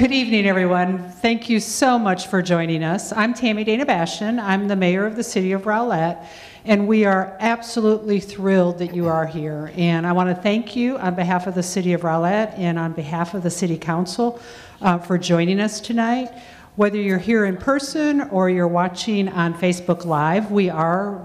Good evening, everyone. Thank you so much for joining us. I'm Tammy Dana Bastian. I'm the mayor of the city of Rowlett, and we are absolutely thrilled that you are here. And I want to thank you on behalf of the city of Rowlett and on behalf of the city council for joining us tonight. Whether you're here in person or you're watching on Facebook Live, we are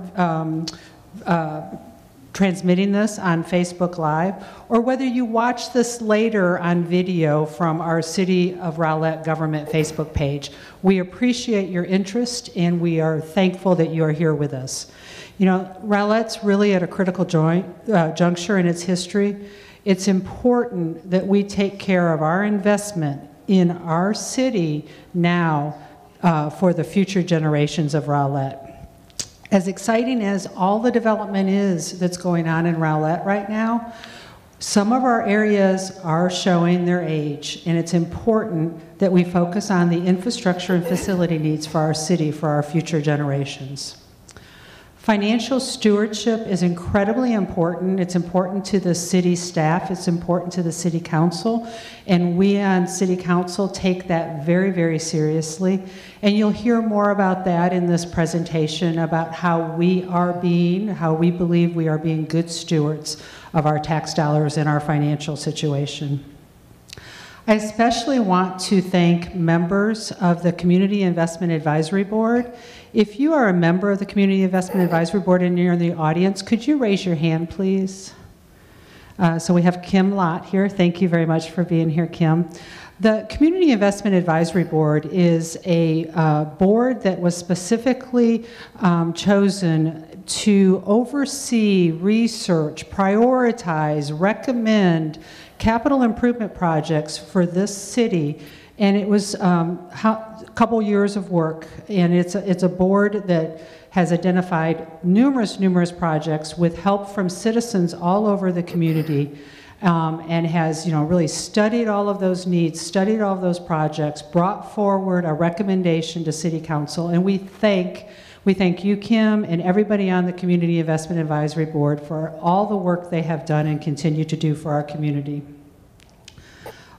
transmitting this on Facebook Live, or whether you watch this later on video from our City of Rowlett government Facebook page. We appreciate your interest and we are thankful that you are here with us. You know, Rowlett's really at a critical juncture in its history. It's important that we take care of our investment in our city now for the future generations of Rowlett. As exciting as all the development is that's going on in Rowlett right now, some of our areas are showing their age, and it's important that we focus on the infrastructure and facility needs for our city for our future generations. Financial stewardship is incredibly important. It's important to the city staff, it's important to the city council, and we on city council take that very, very seriously. And you'll hear more about that in this presentation, about how we believe we are being good stewards of our tax dollars and our financial situation. I especially want to thank members of the Community Investment Advisory Board. If you are a member of the Community Investment Advisory Board and you're in the audience, could you raise your hand, please? So we have Kim Lott here. Thank you very much for being here, Kim. The Community Investment Advisory Board is a board that was specifically chosen to oversee, research, prioritize, recommend capital improvement projects for this city. And it was a couple years of work, and it's a board that has identified numerous projects with help from citizens all over the community, and has really studied all of those needs, studied all of those projects, brought forward a recommendation to City Council, and we thank you, Kim, and everybody on the Community Investment Advisory Board for all the work they have done and continue to do for our community.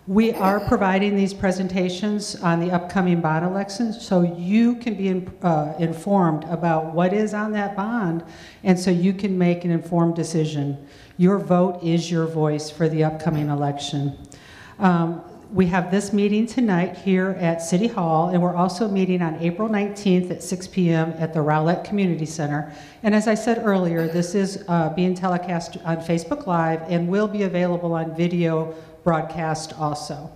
We are providing these presentations on the upcoming bond elections so you can be informed about what is on that bond, and so you can make an informed decision. Your vote is your voice for the upcoming election. We have this meeting tonight here at City Hall, and we're also meeting on April 19th at 6 p.m. at the Rowlett Community Centre. And as I said earlier, this is being telecast on Facebook Live and will be available on video broadcast also.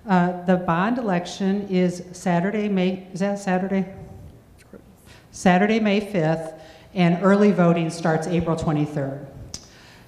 The bond election is Saturday, May 5th, and early voting starts April 23rd.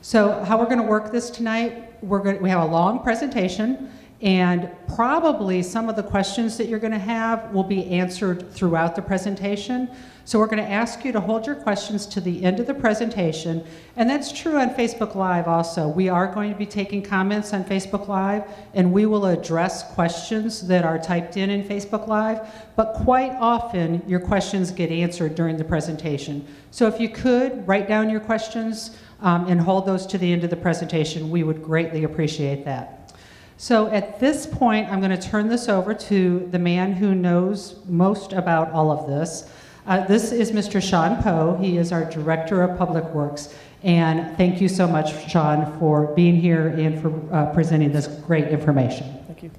So how we're going to work this tonight, we have a long presentation, and probably some of the questions that you're going to have will be answered throughout the presentation. So we're going to ask you to hold your questions to the end of the presentation, and that's true on Facebook Live also. We are going to be taking comments on Facebook Live, and we will address questions that are typed in Facebook Live, but quite often your questions get answered during the presentation. So if you could, write down your questions and hold those to the end of the presentation, we would greatly appreciate that. So at this point, I'm going to turn this over to the man who knows most about all of this. This is Mr. Sean Poe. He is our Director of Public Works. And thank you so much, Sean, for being here and for presenting this great information. Thank you.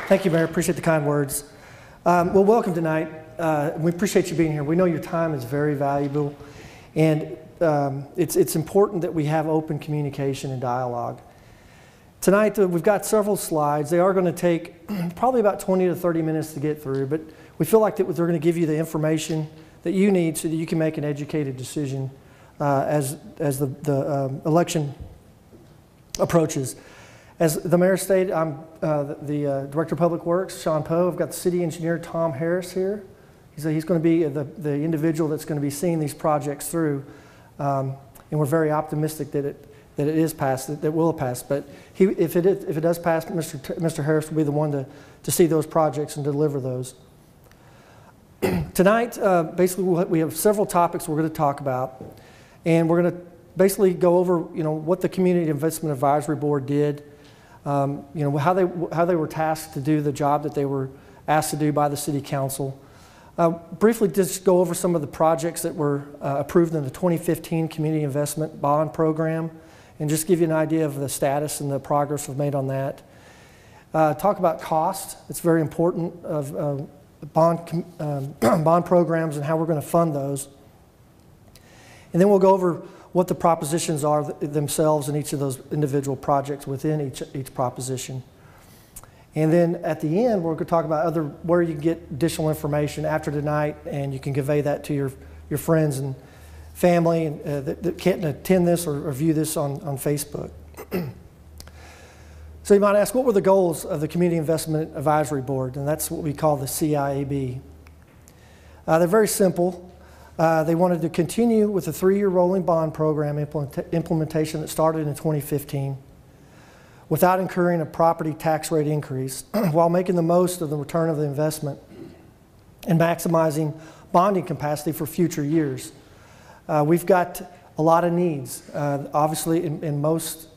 Thank you, Mayor. Appreciate the kind words. Well, welcome tonight. We appreciate you being here. We know your time is very valuable, and it's important that we have open communication and dialogue. Tonight, we've got several slides. They are going to take probably about 20 to 30 minutes to get through, but we feel like that they're going to give you the information that you need so that you can make an educated decision as the election approaches. As the mayor stated, I'm the Director of Public Works, Sean Poe. I've got the city engineer, Tom Harris, here. He's going to be the individual that's going to be seeing these projects through, and we're very optimistic that it is passed, that will pass. But if it does pass, Mr. Harris will be the one to see those projects and deliver those. Tonight, basically, we have several topics we're going to talk about, and we're going to basically go over, what the Community Investment Advisory Board did how they were tasked to do the job that they were asked to do by the City Council. Briefly just go over some of the projects that were approved in the 2015 Community Investment Bond Program and just give you an idea of the status and the progress we've made on that. Talk about cost. It's very important of bond programs and how we're going to fund those. And then we'll go over what the propositions are themselves in each of those individual projects within each proposition. And then at the end, we're going to talk about where you can get additional information after tonight, and you can convey that to your friends and family that can't attend this or view this on Facebook. So you might ask, what were the goals of the Community Investment Advisory Board? And that's what we call the CIAB. They're very simple. They wanted to continue with the 3-year rolling bond program implementation that started in 2015 without incurring a property tax rate increase while making the most of the return of the investment and maximizing bonding capacity for future years. We've got a lot of needs. Obviously, in most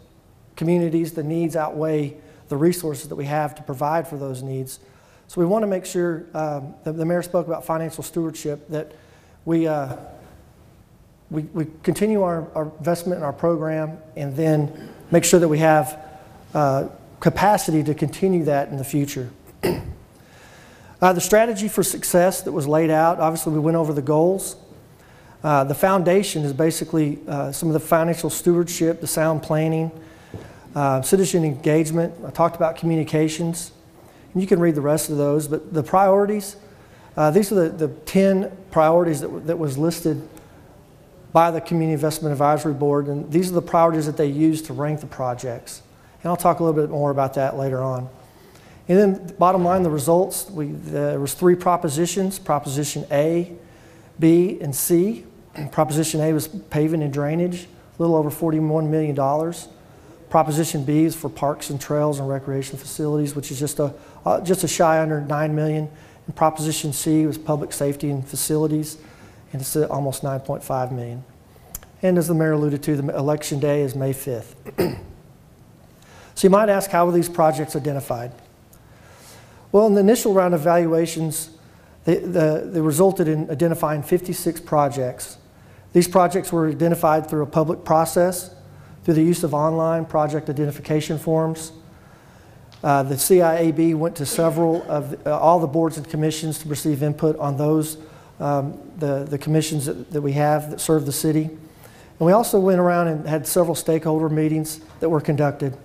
communities, the needs outweigh the resources that we have to provide for those needs. So we want to make sure, the mayor spoke about financial stewardship, that we continue our investment in our program and then make sure that we have capacity to continue that in the future. The strategy for success that was laid out, obviously we went over the goals. The foundation is basically some of the financial stewardship, the sound planning, citizen engagement. I talked about communications. And you can read the rest of those, but the priorities, these are the 10 priorities that was listed by the Community Investment Advisory Board, and these are the priorities that they used to rank the projects. And I'll talk a little bit more about that later on. And then bottom line, the results, there was 3 propositions, Proposition A, B, and C. Proposition A was paving and drainage, a little over $41 million. Proposition B is for parks and trails and recreation facilities, which is just a shy under $9 million. And Proposition C was public safety and facilities, and it's almost $9.5 million. And as the mayor alluded to, the election day is May 5th. So you might ask, how were these projects identified? Well, in the initial round of evaluations, they resulted in identifying 56 projects. These projects were identified through a public process, through the use of online project identification forms. The CIAB went to several of all the boards and commissions to receive input on those, the commissions that we have that serve the city. And we also went around and had several stakeholder meetings that were conducted.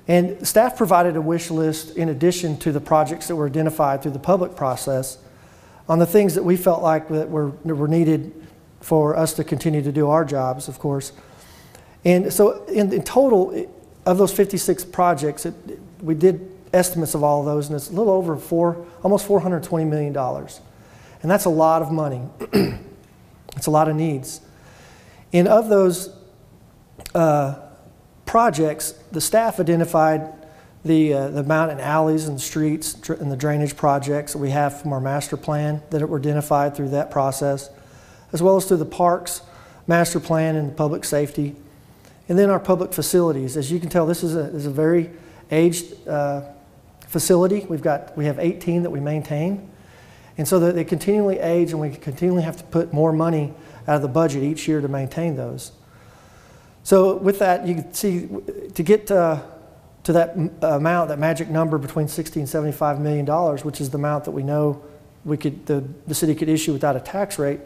And staff provided a wish list in addition to the projects that were identified through the public process on the things that we felt like that were needed for us to continue to do our jobs, of course. And so in total, of those 56 projects, we did estimates of all of those, and it's a little over almost $420 million. And that's a lot of money. It's a lot of needs. And of those projects, the staff identified the amount in alleys and streets and the drainage projects that we have from our master plan that were identified through that process, as well as through the parks master plan and the public safety. And then our public facilities. As you can tell, this is a very aged facility. We have 18 that we maintain. And so that they continually age, and we continually have to put more money out of the budget each year to maintain those. So with that, you can see, to get to that amount, that magic number between $60 and $75 million, which is the amount that we know the city could issue without a tax rate,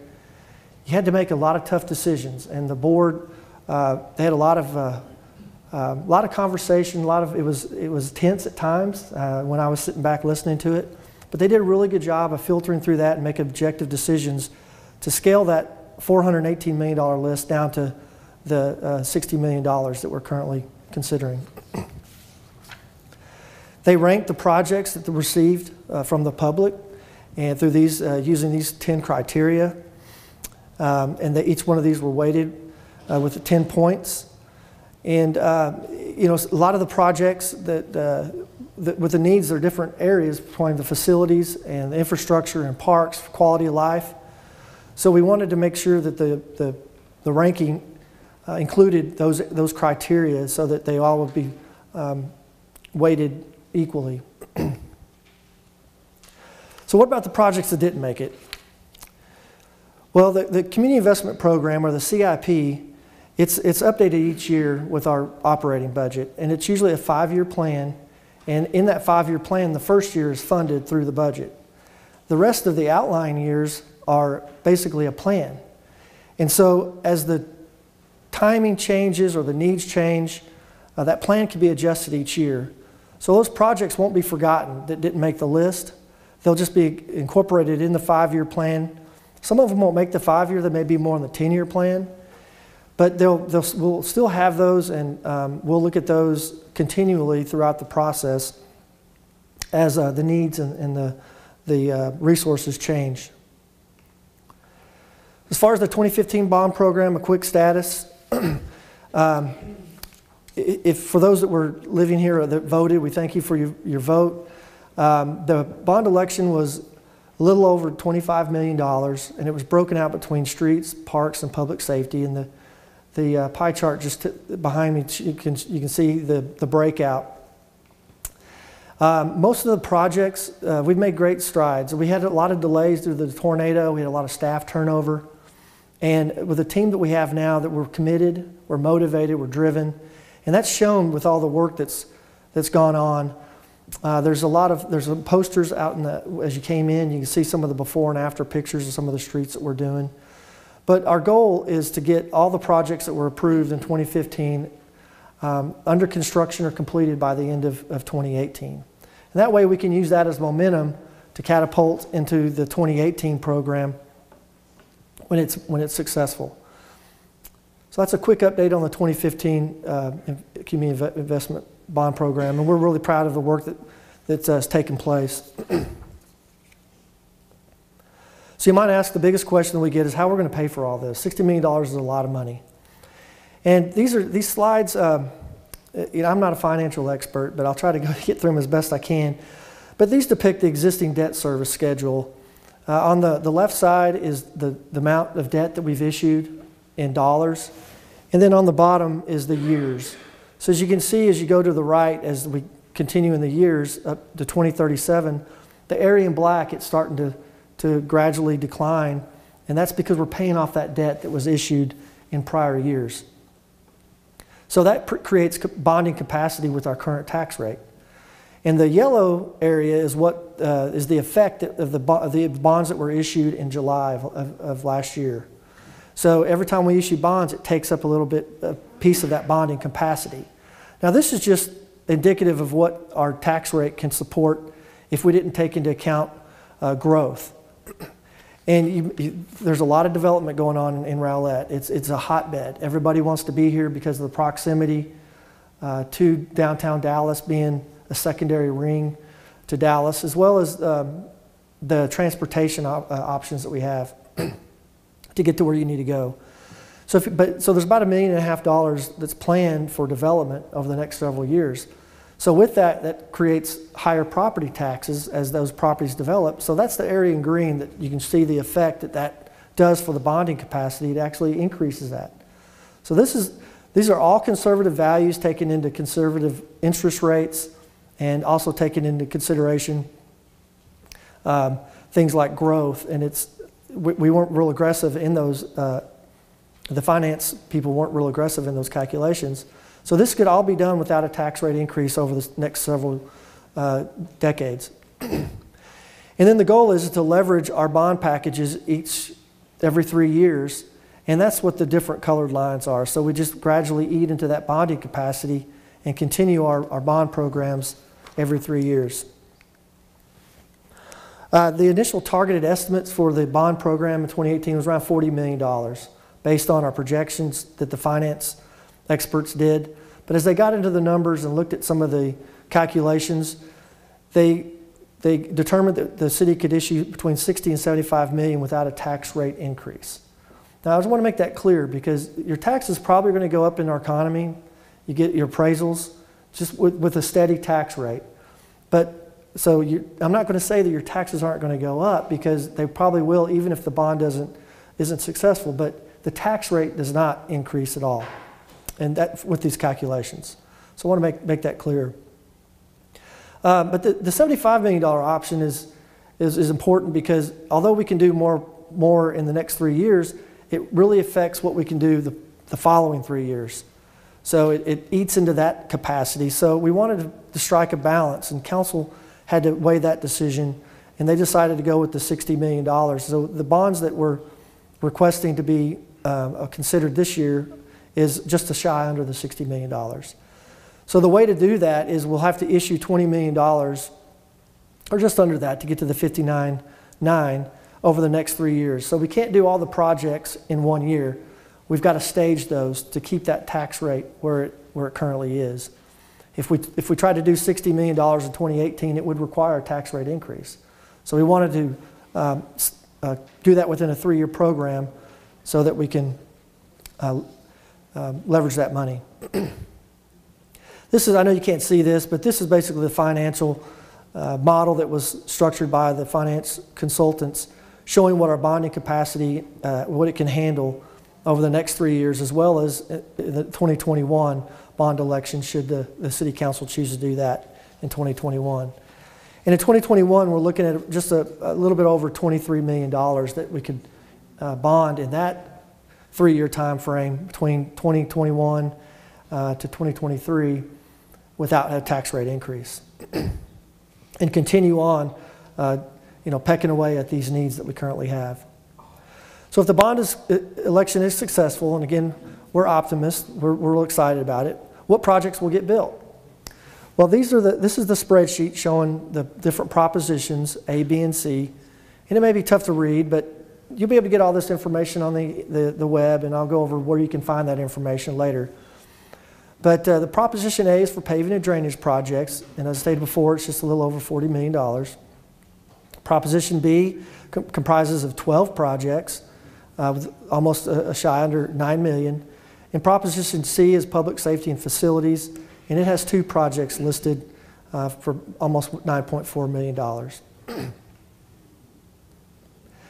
you had to make a lot of tough decisions. And the board, they had a lot of conversation. It was tense at times when I was sitting back listening to it. But they did a really good job of filtering through that and making objective decisions to scale that $418 million list down to the $60 million that we're currently considering. They ranked the projects that they received from the public, and through these using these 10 criteria, and each one of these were weighted with the 10 points. And a lot of the projects with the needs, there are different areas between the facilities and the infrastructure and parks, quality of life. So we wanted to make sure that the ranking included those criteria so that they all would be weighted equally. So what about the projects that didn't make it? Well, the Community Investment Program, or the CIP, it's updated each year with our operating budget, and it's usually a 5-year plan, and in that 5-year plan, the first year is funded through the budget. The rest of the outlying years are basically a plan. And so as the timing changes or the needs change, that plan can be adjusted each year. So those projects won't be forgotten that didn't make the list. They'll just be incorporated in the 5-year plan. Some of them won't make the 5-year, they may be more on the 10-year plan. But we'll still have those, and we'll look at those continually throughout the process as the needs and the resources change. As far as the 2015 bond program, a quick status. If for those that were living here or that voted, we thank you for your vote. The bond election was a little over $25 million, and it was broken out between streets, parks, and public safety. And the pie chart just behind me, you can see the breakout. Most of the projects, we've made great strides. We had a lot of delays due to the tornado. We had a lot of staff turnover. And with the team that we have now, that we're committed, we're motivated, we're driven. And that's shown with all the work that's gone on. There's some posters out as you came in. You can see some of the before and after pictures of some of the streets that we're doing. But our goal is to get all the projects that were approved in 2015 under construction or completed by the end of 2018. And that way we can use that as momentum to catapult into the 2018 program when it's successful. So that's a quick update on the 2015 Community Investment Bond Program, and we're really proud of the work that's taken place. So you might ask, the biggest question we get is how we're going to pay for all this. $60 million is a lot of money. And these slides, I'm not a financial expert, but I'll try to get through them as best I can. But these depict the existing debt service schedule. On the left side is the amount of debt that we've issued in dollars, and then on the bottom is the years. So as you can see, as you go to the right, as we continue in the years up to 2037, the area in black, it's starting to gradually decline, and that's because we're paying off that debt that was issued in prior years. So that creates bonding capacity with our current tax rate. And the yellow area is what is the effect of the bonds that were issued in July of last year. So every time we issue bonds, it takes up a piece of that bonding capacity. Now this is just indicative of what our tax rate can support if we didn't take into account growth. And there's a lot of development going on in Rowlett. It's a hotbed. Everybody wants to be here because of the proximity to downtown Dallas, being a secondary ring to Dallas, as well as the transportation options that we have to get to where you need to go. So there's about $1.5 million that's planned for development over the next several years. So with that creates higher property taxes as those properties develop. So that's the area in green that you can see the effect that does for the bonding capacity. It actually increases that. So these are all conservative values taken into conservative interest rates, and also taken into consideration things like growth. And we weren't real aggressive in those, the finance people weren't real aggressive in those calculations. So this could all be done without a tax rate increase over the next several decades. And then the goal is to leverage our bond packages every 3 years, and that's what the different colored lines are. So we just gradually eat into that bonding capacity and continue our bond programs every 3 years. The initial targeted estimates for the bond program in 2018 was around $40 million, based on our projections that the finance experts did. But as they got into the numbers and looked at some of the calculations, they determined that the city could issue between $60 and $75 million without a tax rate increase. Now I just want to make that clear, because your taxes probably going to go up in our economy. You get your appraisals just with a steady tax rate. But so I'm not going to say that your taxes aren't going to go up, because they probably will, even if the bond isn't successful. But the tax rate does not increase at all, and that with these calculations. So I want to make that clear. But the $75 million option is important because although we can do more in the next 3 years, it really affects what we can do the following 3 years. So it eats into that capacity. So we wanted to strike a balance, and council had to weigh that decision, and they decided to go with the $60 million. So the bonds that we're requesting to be considered this year is just a shy under the $60 million. So the way to do that is we'll have to issue $20 million, or just under that, to get to the 59.9 over the next 3 years. So we can't do all the projects in 1 year. We've got to stage those to keep that tax rate where it currently is. If we tried to do $60 million in 2018, it would require a tax rate increase. So we wanted to do that within a 3-year program so that we can leverage that money. This is, I know you can't see this, but this is basically the financial model that was structured by the finance consultants, showing what our bonding capacity, what it can handle over the next 3 years, as well as the 2021 bond election, should the city council choose to do that in 2021. And in 2021, we're looking at just a little bit over $23 million that we could bond in that 3-year time frame between 2021 to 2023 without a tax rate increase. And continue on, pecking away at these needs that we currently have. So if the bond election is successful, and again, we're optimists, we're real excited about it, what projects will get built? Well, this is the spreadsheet showing the different propositions, A, B, and C. And it may be tough to read, but you'll be able to get all this information on the web, and I'll go over where you can find that information later. But the Proposition A is for paving and drainage projects, and as I stated before, it's just a little over $40 million. Proposition B comprises of 12 projects, with almost a shy under $9 million. And Proposition C is public safety and facilities, and it has 2 projects listed for almost $9.4 million.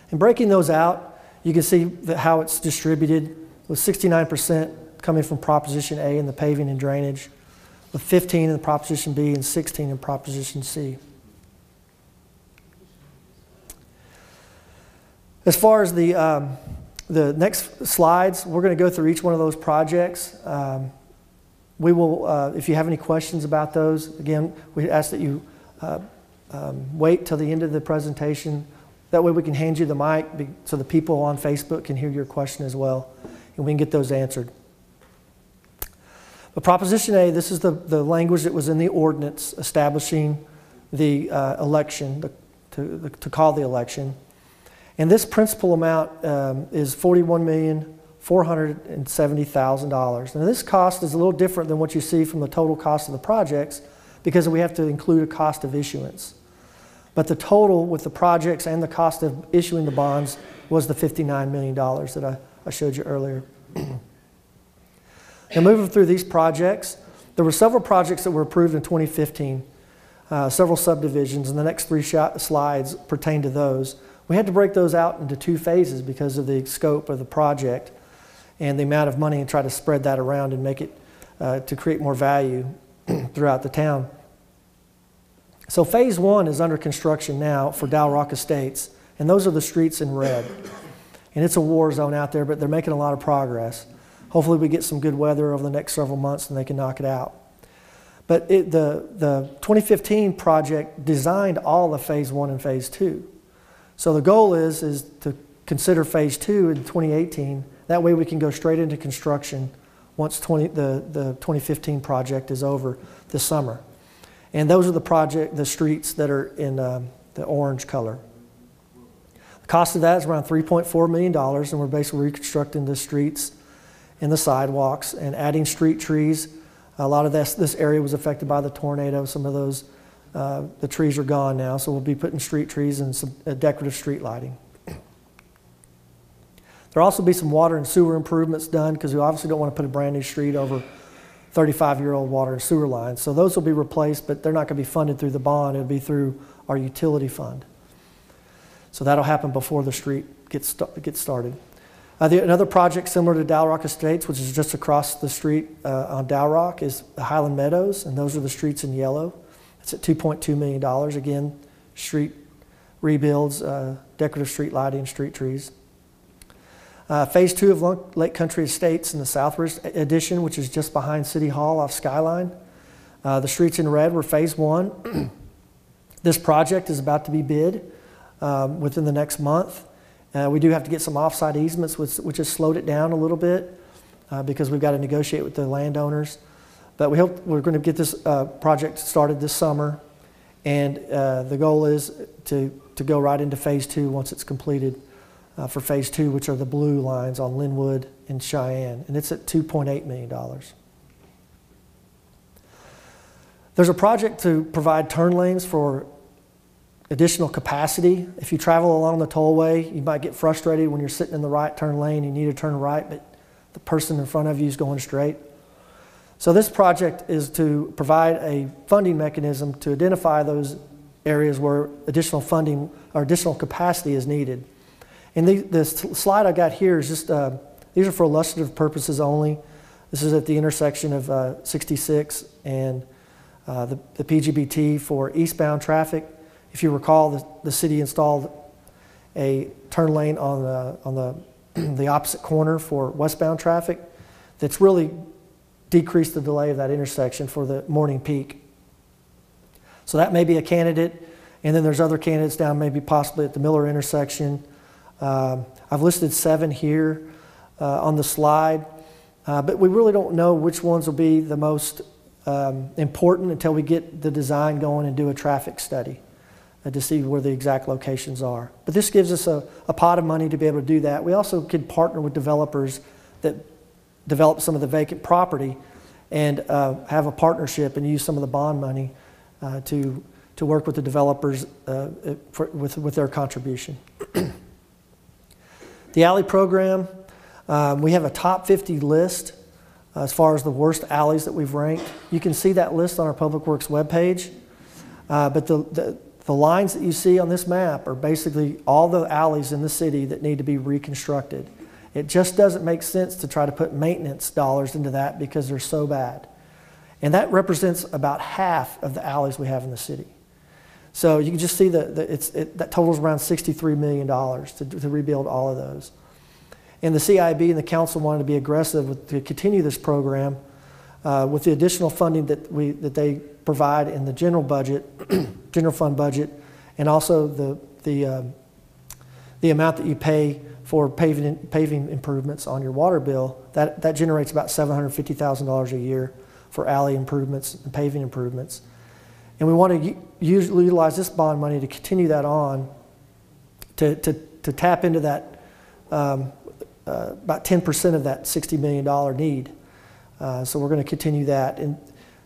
And breaking those out, you can see how it's distributed, with 69% coming from Proposition A in the paving and drainage, with 15 in Proposition B and 16 in Proposition C. As far as the next slides, we're going to go through each one of those projects. We will, if you have any questions about those, again, we ask that you wait till the end of the presentation. That way we can hand you the mic so the people on Facebook can hear your question as well, and we can get those answered. But Proposition A, this is the language that was in the ordinance establishing the election, to call the election. And this principal amount is $41,470,000. Now this cost is a little different than what you see from the total cost of the projects because we have to include a cost of issuance. But the total with the projects and the cost of issuing the bonds was the $59 million that I showed you earlier. Now moving through these projects, there were several projects that were approved in 2015, several subdivisions, and the next 3 slides pertain to those. We had to break those out into 2 phases because of the scope of the project and the amount of money, and try to spread that around and make it to create more value throughout the town. So phase 1 is under construction now for Dow Rock Estates, and those are the streets in red. And it's a war zone out there, but they're making a lot of progress. Hopefully we get some good weather over the next several months and they can knock it out. But the 2015 project designed all of phase 1 and phase 2. So the goal is to consider phase 2 in 2018. That way we can go straight into construction once the 2015 project is over this summer. And those are the streets that are in the orange color. The cost of that is around $3.4 million, and we're basically reconstructing the streets and the sidewalks and adding street trees. A lot of this area was affected by the tornado. Some of those, the trees are gone now, so we'll be putting street trees and some decorative street lighting. There'll also be some water and sewer improvements done because we obviously don't want to put a brand new street over 35-year-old water and sewer lines. So those will be replaced, but they're not going to be funded through the bond. It'll be through our utility fund. So that'll happen before the street gets started. Another project similar to Dow Rock Estates, which is just across the street on Dow Rock, is the Highland Meadows, and those are the streets in yellow. It's at $2.2 million. Again, street rebuilds, decorative street lighting, street trees. Phase 2 of Lake Country Estates in the Southridge addition, which is just behind City Hall off Skyline. The streets in red were Phase 1. This project is about to be bid within the next month. We do have to get some offsite easements, which has slowed it down a little bit because we've got to negotiate with the landowners. But we hope we're going to get this project started this summer, and the goal is to go right into Phase 2 once it's completed for Phase 2, which are the blue lines on Linwood and Cheyenne, and it's at $2.8 million. There's a project to provide turn lanes for additional capacity. If you travel along the tollway, you might get frustrated when you're sitting in the right turn lane, you need to turn right, but the person in front of you is going straight. So this project is to provide a funding mechanism to identify those areas where additional funding or additional capacity is needed. And this slide I got here is just, these are for illustrative purposes only. This is at the intersection of 66 and the PGBT for eastbound traffic. If you recall, the city installed a turn lane on the opposite corner for westbound traffic that's really decreased the delay of that intersection for the morning peak. So that may be a candidate, and then there's other candidates down maybe possibly at the Miller intersection. I've listed 7 here on the slide, but we really don't know which ones will be the most important until we get the design going and do a traffic study to see where the exact locations are. But this gives us a pot of money to be able to do that. We also could partner with developers that develop some of the vacant property and have a partnership and use some of the bond money to work with the developers with their contribution. The alley program, we have a top 50 list as far as the worst alleys that we've ranked. You can see that list on our Public Works webpage, but the lines that you see on this map are basically all the alleys in the city that need to be reconstructed. It just doesn't make sense to try to put maintenance dollars into that because they're so bad. And that represents about half of the alleys we have in the city. So you can just see that totals around $63 million to rebuild all of those. And the CIP and the council wanted to be aggressive to continue this program with the additional funding that they provide in the general budget, general fund budget, and also the amount that you pay for paving improvements on your water bill. That generates about $750,000 a year for alley improvements and paving improvements. And we want to utilize this bond money to continue that on, to tap into that, about 10% of that $60 million need. So we're going to continue that. And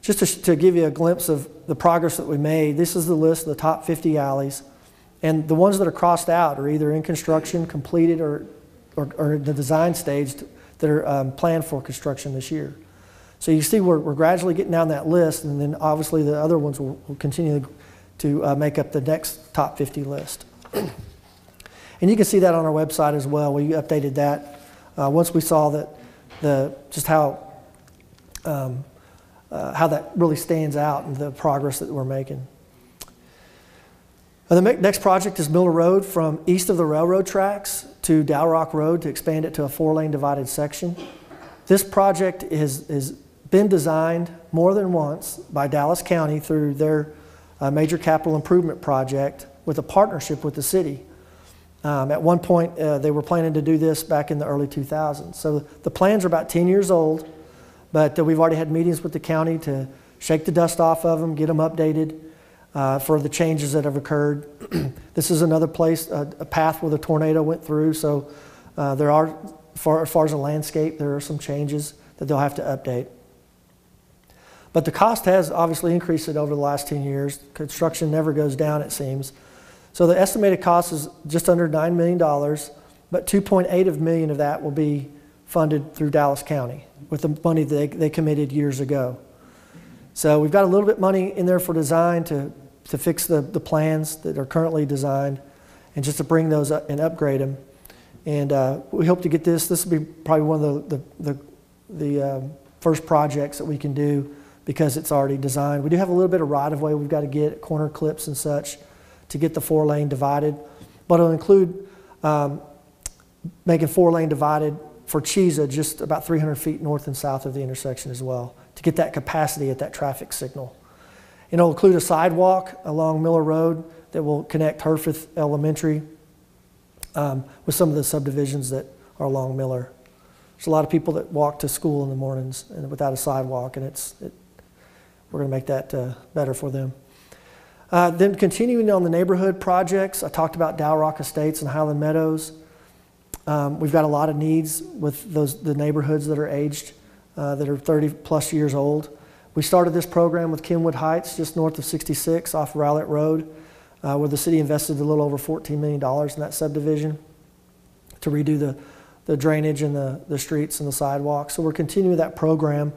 just to give you a glimpse of the progress that we made, this is the list of the top 50 alleys. And the ones that are crossed out are either in construction, completed, or the design stage that are planned for construction this year. So you see we're gradually getting down that list, and then obviously the other ones will continue to make up the next top 50 list. And you can see that on our website as well. We updated that once we saw that just how that really stands out and the progress that we're making. The next project is Miller Road from east of the railroad tracks to Dow Rock Road to expand it to a 4-lane divided section. This project has been designed more than once by Dallas County through their major capital improvement project with a partnership with the city. At one point, they were planning to do this back in the early 2000s. So the plans are about 10 years old, but we've already had meetings with the county to shake the dust off of them, get them updated for the changes that have occurred. This is another place, a path where the tornado went through, so there are, as far as the landscape, there are some changes that they'll have to update. But the cost has obviously increased over the last 10 years. Construction never goes down, it seems. So the estimated cost is just under $9 million, but $2.8 million of that will be funded through Dallas County with the money that they committed years ago. So we've got a little bit money in there for design to fix the plans that are currently designed and just to bring those up and upgrade them. And we hope to get this. This will be probably one of the first projects that we can do because it's already designed. We do have a little bit of right-of-way we've got to get, corner clips and such, to get the 4-lane divided. But it'll include making 4-lane divided for Chisa just about 300 feet north and south of the intersection as well, to get that capacity at that traffic signal. And it'll include a sidewalk along Miller Road that will connect Herfith Elementary with some of the subdivisions that are along Miller. There's a lot of people that walk to school in the mornings and without a sidewalk, and we're going to make that better for them. Then continuing on the neighborhood projects, I talked about Dow Rock Estates and Highland Meadows. We've got a lot of needs with the neighborhoods that are aged, that are 30 plus years old. We started this program with Kenwood Heights, just north of 66 off Rowlett Road, where the city invested a little over $14 million in that subdivision to redo the drainage and the streets and the sidewalks. So we're continuing that program,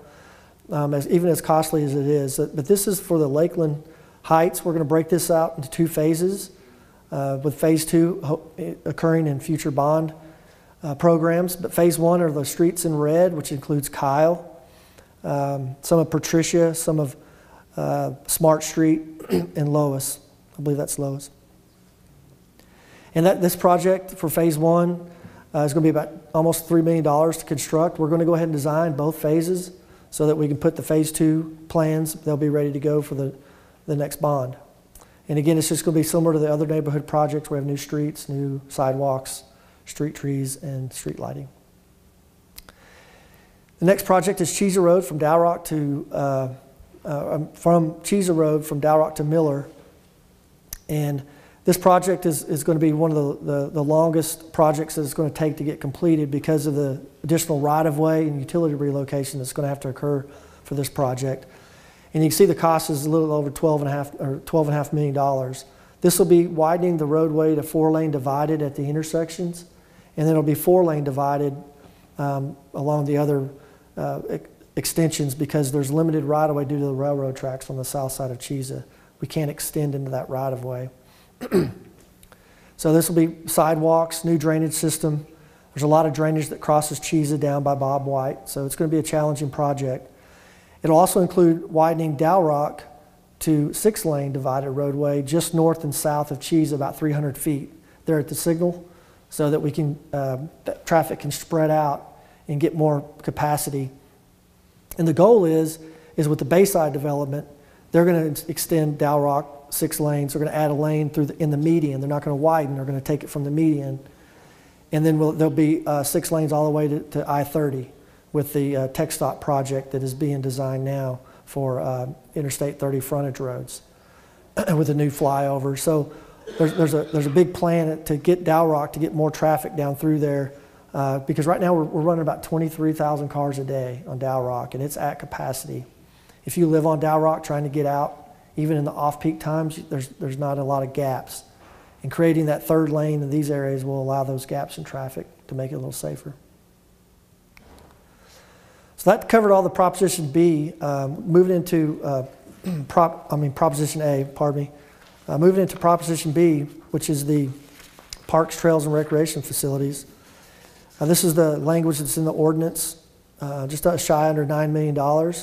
even as costly as it is. But this is for the Lakeland Heights. We're going to break this out into 2 phases, with phase 2 occurring in future bond programs. But phase 1 are the streets in red, which includes Kyle, some of Patricia, some of Smart Street, and Lois. I believe that's Lois. And this project for phase 1 is going to be about almost $3 million to construct. We're going to go ahead and design both phases so that we can put the phase 2 plans. They'll be ready to go for the next bond. And again, it's just going to be similar to the other neighborhood projects. We have new streets, new sidewalks, street trees, and street lighting. The next project is Chisa Road from Dow Rock to Miller. And this project is going to be one of the longest projects that it's going to take to get completed because of the additional right-of-way and utility relocation that's going to have to occur for this project. And you can see the cost is a little over $12.5 million. This will be widening the roadway to 4-lane divided at the intersections, and then it'll be 4-lane divided along the other extensions because there's limited right-of-way due to the railroad tracks on the south side of Chisa. We can't extend into that right-of-way. So this will be sidewalks, new drainage system. There's a lot of drainage that crosses Chisa down by Bob White, so it's going to be a challenging project. It'll also include widening Dow Rock to 6-lane divided roadway just north and south of Chisa, about 300 feet there at the signal, so that we can that traffic can spread out and get more capacity. And the goal is with the Bayside development, they're going to extend Dow Rock 6 lanes. They're going to add a lane in the median. They're not going to widen. They're going to take it from the median. And then there'll be 6 lanes all the way to I-30 with the TxDOT project that is being designed now for Interstate 30 frontage roads with a new flyover. So there's a big plan to get Dow Rock to get more traffic down through there because right now we're running about 23,000 cars a day on Dow Rock, and it's at capacity. If you live on Dow Rock trying to get out, even in the off-peak times, there's not a lot of gaps. And creating that 3rd lane in these areas will allow those gaps in traffic to make it a little safer. So that covered all the Proposition B. Moving into Proposition A, pardon me. Moving into Proposition B, which is the parks, trails, and recreation facilities. This is the language that's in the ordinance, just shy under $9 million,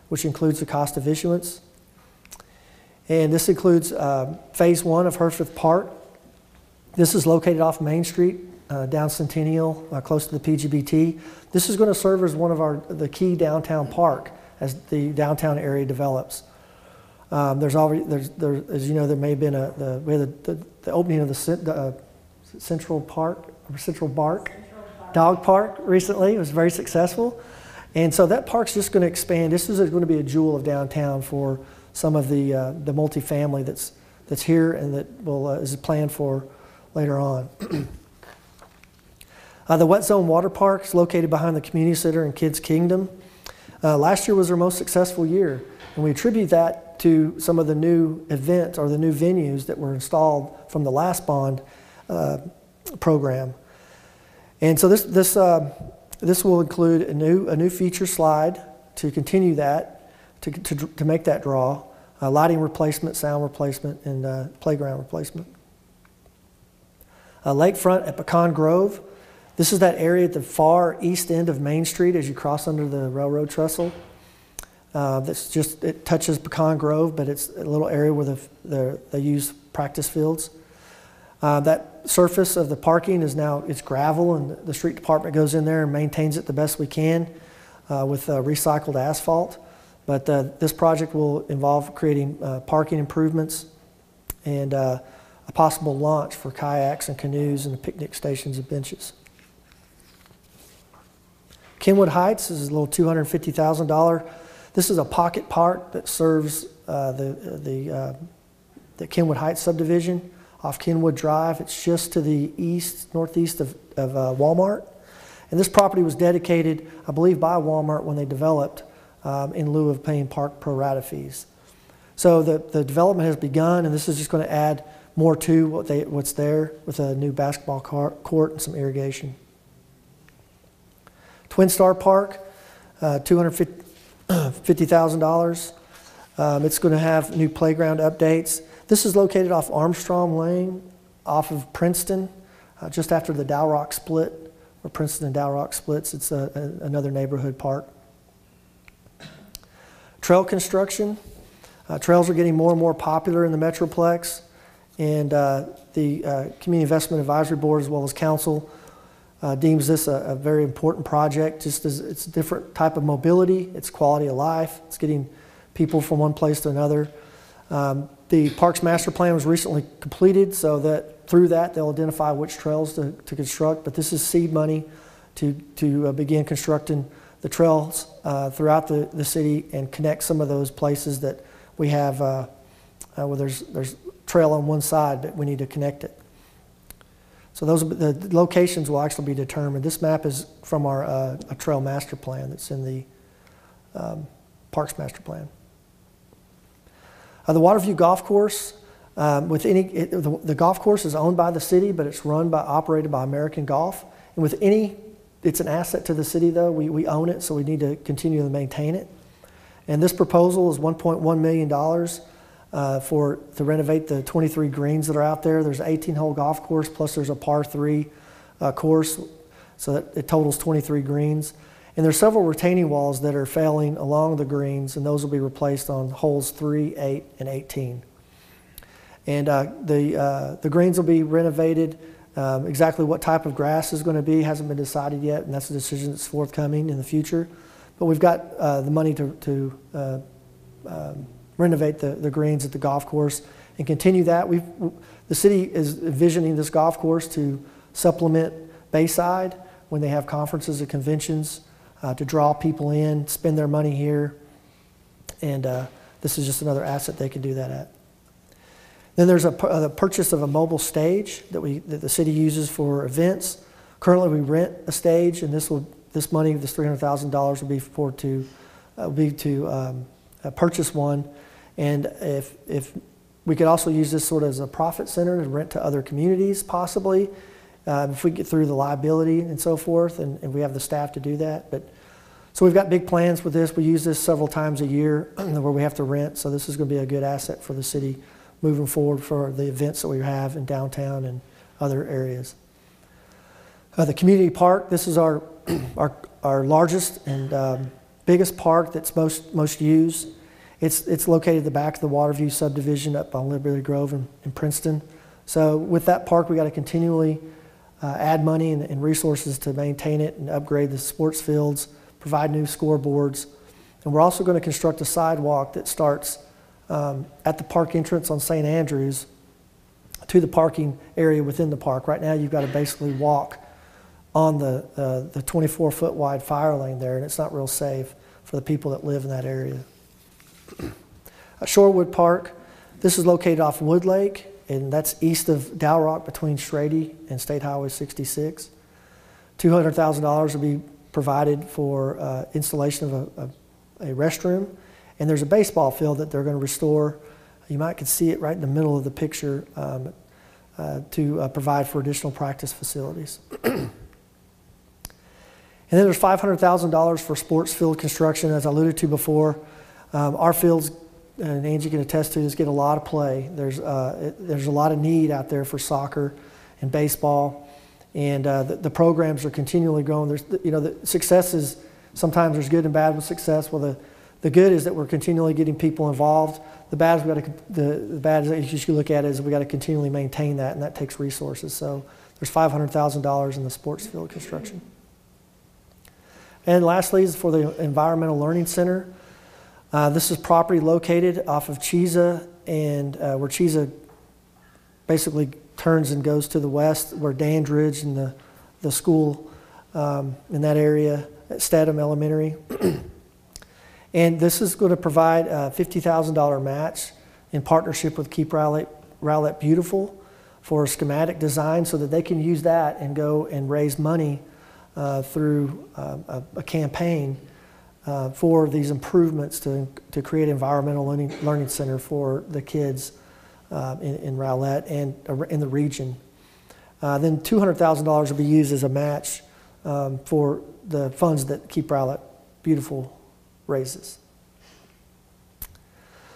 which includes the cost of issuance. And this includes phase 1 of Herfith Park. This is located off Main Street, down Centennial, close to the PGBT. This is going to serve as one of the key downtown park as the downtown area develops. As you know, there may have been the opening of the Central Bark Dog Park recently. It was very successful. And so that park's just going to expand. This is going to be a jewel of downtown for some of the multifamily that's here and that is planned for later on. The Wet Zone Water Park is located behind the Community Center in Kids Kingdom. Last year was their most successful year, and we attribute that to some of the new events or the new venues that were installed from the last bond program. And so this will include a new feature slide to continue that, to make that draw, lighting replacement, sound replacement, and playground replacement. Lakefront at Pecan Grove. This is that area at the far east end of Main Street as you cross under the railroad trestle. it touches Pecan Grove, but it's a little area where they use practice fields. That surface of the parking is now, it's gravel, and the street department goes in there and maintains it the best we can with recycled asphalt. But this project will involve creating parking improvements and a possible launch for kayaks and canoes and the picnic stations and benches. Kenwood Heights is a little $250,000. This is a pocket park that serves the Kenwood Heights subdivision off Kenwood Drive. It's just to the northeast of Walmart. And this property was dedicated, I believe, by Walmart when they developed in lieu of paying park pro rata fees. So the development has begun, and this is just going to add more to what's there with a new basketball court and some irrigation. Twin Star Park, $250,000. It's going to have new playground updates. This is located off Armstrong Lane, off of Princeton, just after the Dow Rock split, where Princeton and Dow Rock splits. It's another neighborhood park. Trail construction. Trails are getting more and more popular in the Metroplex, and the Community Investment Advisory Board, as well as Council, deems this a very important project. Just as it's a different type of mobility, it's quality of life, it's getting people from one place to another. The Parks Master Plan was recently completed, so that through that they'll identify which trails to construct. But this is seed money to begin constructing the trails throughout the city and connect some of those places that we have where there's trail on one side, but we need to connect it. So the locations will actually be determined. This map is from our a trail master plan that's in the Parks Master Plan. The Waterview Golf Course, the golf course is owned by the city, but it's operated by American Golf. And it's an asset to the city though. We own it, so we need to continue to maintain it. And this proposal is $1.1 million to renovate the 23 greens that are out there. There's an 18-hole golf course, plus there's a par 3 course, so that it totals 23 greens. And there's several retaining walls that are failing along the greens, and those will be replaced on holes 3, 8, and 18. And the greens will be renovated. Exactly what type of grass is going to be hasn't been decided yet, and that's a decision that's forthcoming in the future. But we've got the money to renovate the greens at the golf course and continue that. The city is envisioning this golf course to supplement Bayside when they have conferences and conventions, to draw people in, spend their money here, and this is just another asset they can do that at. Then there's the purchase of a mobile stage that the city uses for events. Currently, we rent a stage, and this money, this $300,000, will be to purchase one. And if we could also use this sort of as a profit center to rent to other communities, possibly, if we get through the liability and so forth, and we have the staff to do that. So we've got big plans with this. We use this several times a year where we have to rent, so this is going to be a good asset for the city moving forward for the events that we have in downtown and other areas. The community park, this is our largest and biggest park that's most used. It's located at the back of the Waterview subdivision up on Liberty Grove in Princeton. So with that park, we got to continually add money and resources to maintain it and upgrade the sports fields, provide new scoreboards. And we're also going to construct a sidewalk that starts at the park entrance on St. Andrews to the parking area within the park. Right now, you've got to basically walk on the 24-foot wide fire lane there, and it's not real safe for the people that live in that area. Shorewood Park, this is located off Wood Lake, and that's east of Dow Rock between Strady and State Highway 66. $200,000 will be provided for installation of a restroom, and there's a baseball field that they're going to restore. You might could see it right in the middle of the picture to provide for additional practice facilities. And then there's $500,000 for sports field construction, as I alluded to before. Our fields, and Angie can attest to this, get a lot of play. There's a lot of need out there for soccer and baseball, and the programs are continually growing. The success is, sometimes there's good and bad with success. Well, the The good is that we're continually getting people involved. The bad as you should look at it is we got to continually maintain that, and that takes resources. So there's $500,000 in the sports field construction. And lastly is for the Environmental Learning Center. This is property located off of Chisa, and where Chisa basically turns and goes to the west, where Dandridge and the school in that area at Statham Elementary. And this is going to provide a $50,000 match in partnership with Keep Rowlett Beautiful for schematic design, so that they can use that and go and raise money through a campaign for these improvements to create environmental learning center for the kids in Rowlett and in the region. Then $200,000 will be used as a match for the funds that Keep Rowlett Beautiful raises.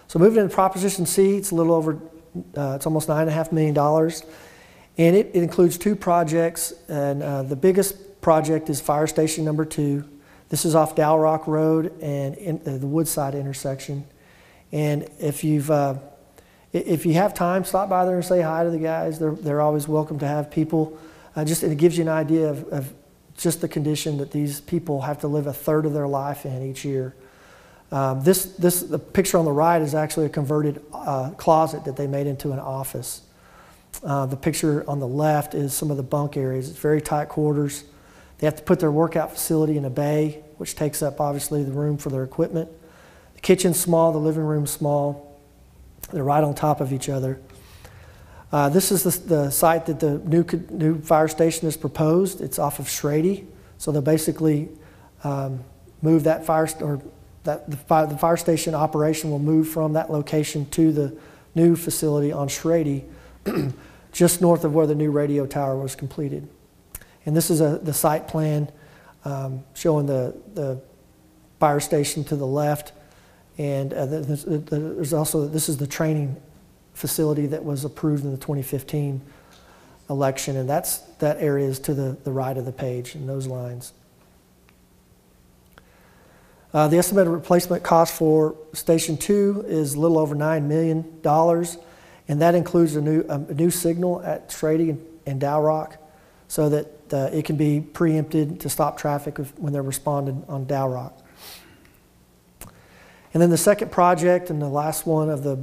So moving into Proposition C, it's a little over, it's almost $9.5 million. And it includes two projects, and the biggest project is Fire Station number 2. This is off Dow Rock Road and in the Woodside intersection. And if you have time, stop by there and say hi to the guys. They're always welcome to have people. It gives you an idea of just the condition that these people have to live a third of their life in each year. The picture on the right is actually a converted closet that they made into an office. The picture on the left is some of the bunk areas. It's very tight quarters. They have to put their workout facility in a bay, which takes up obviously the room for their equipment. The kitchen's small, the living room's small. They're right on top of each other. This is the site that the new fire station is proposed. It's off of Schrady. So they'll basically move that the fire station operation will move from that location to the new facility on Schrady, just north of where the new radio tower was completed. And this is the site plan showing the fire station to the left. And there's also, this is the training facility that was approved in the 2015 election, and that area is to the right of the page in those lines. The estimated replacement cost for Station 2 is a little over $9 million, and that includes a new signal at Schrady and Dow Rock, so that it can be preempted to stop traffic when they're responding on Dow Rock. And then the second project and the last one of the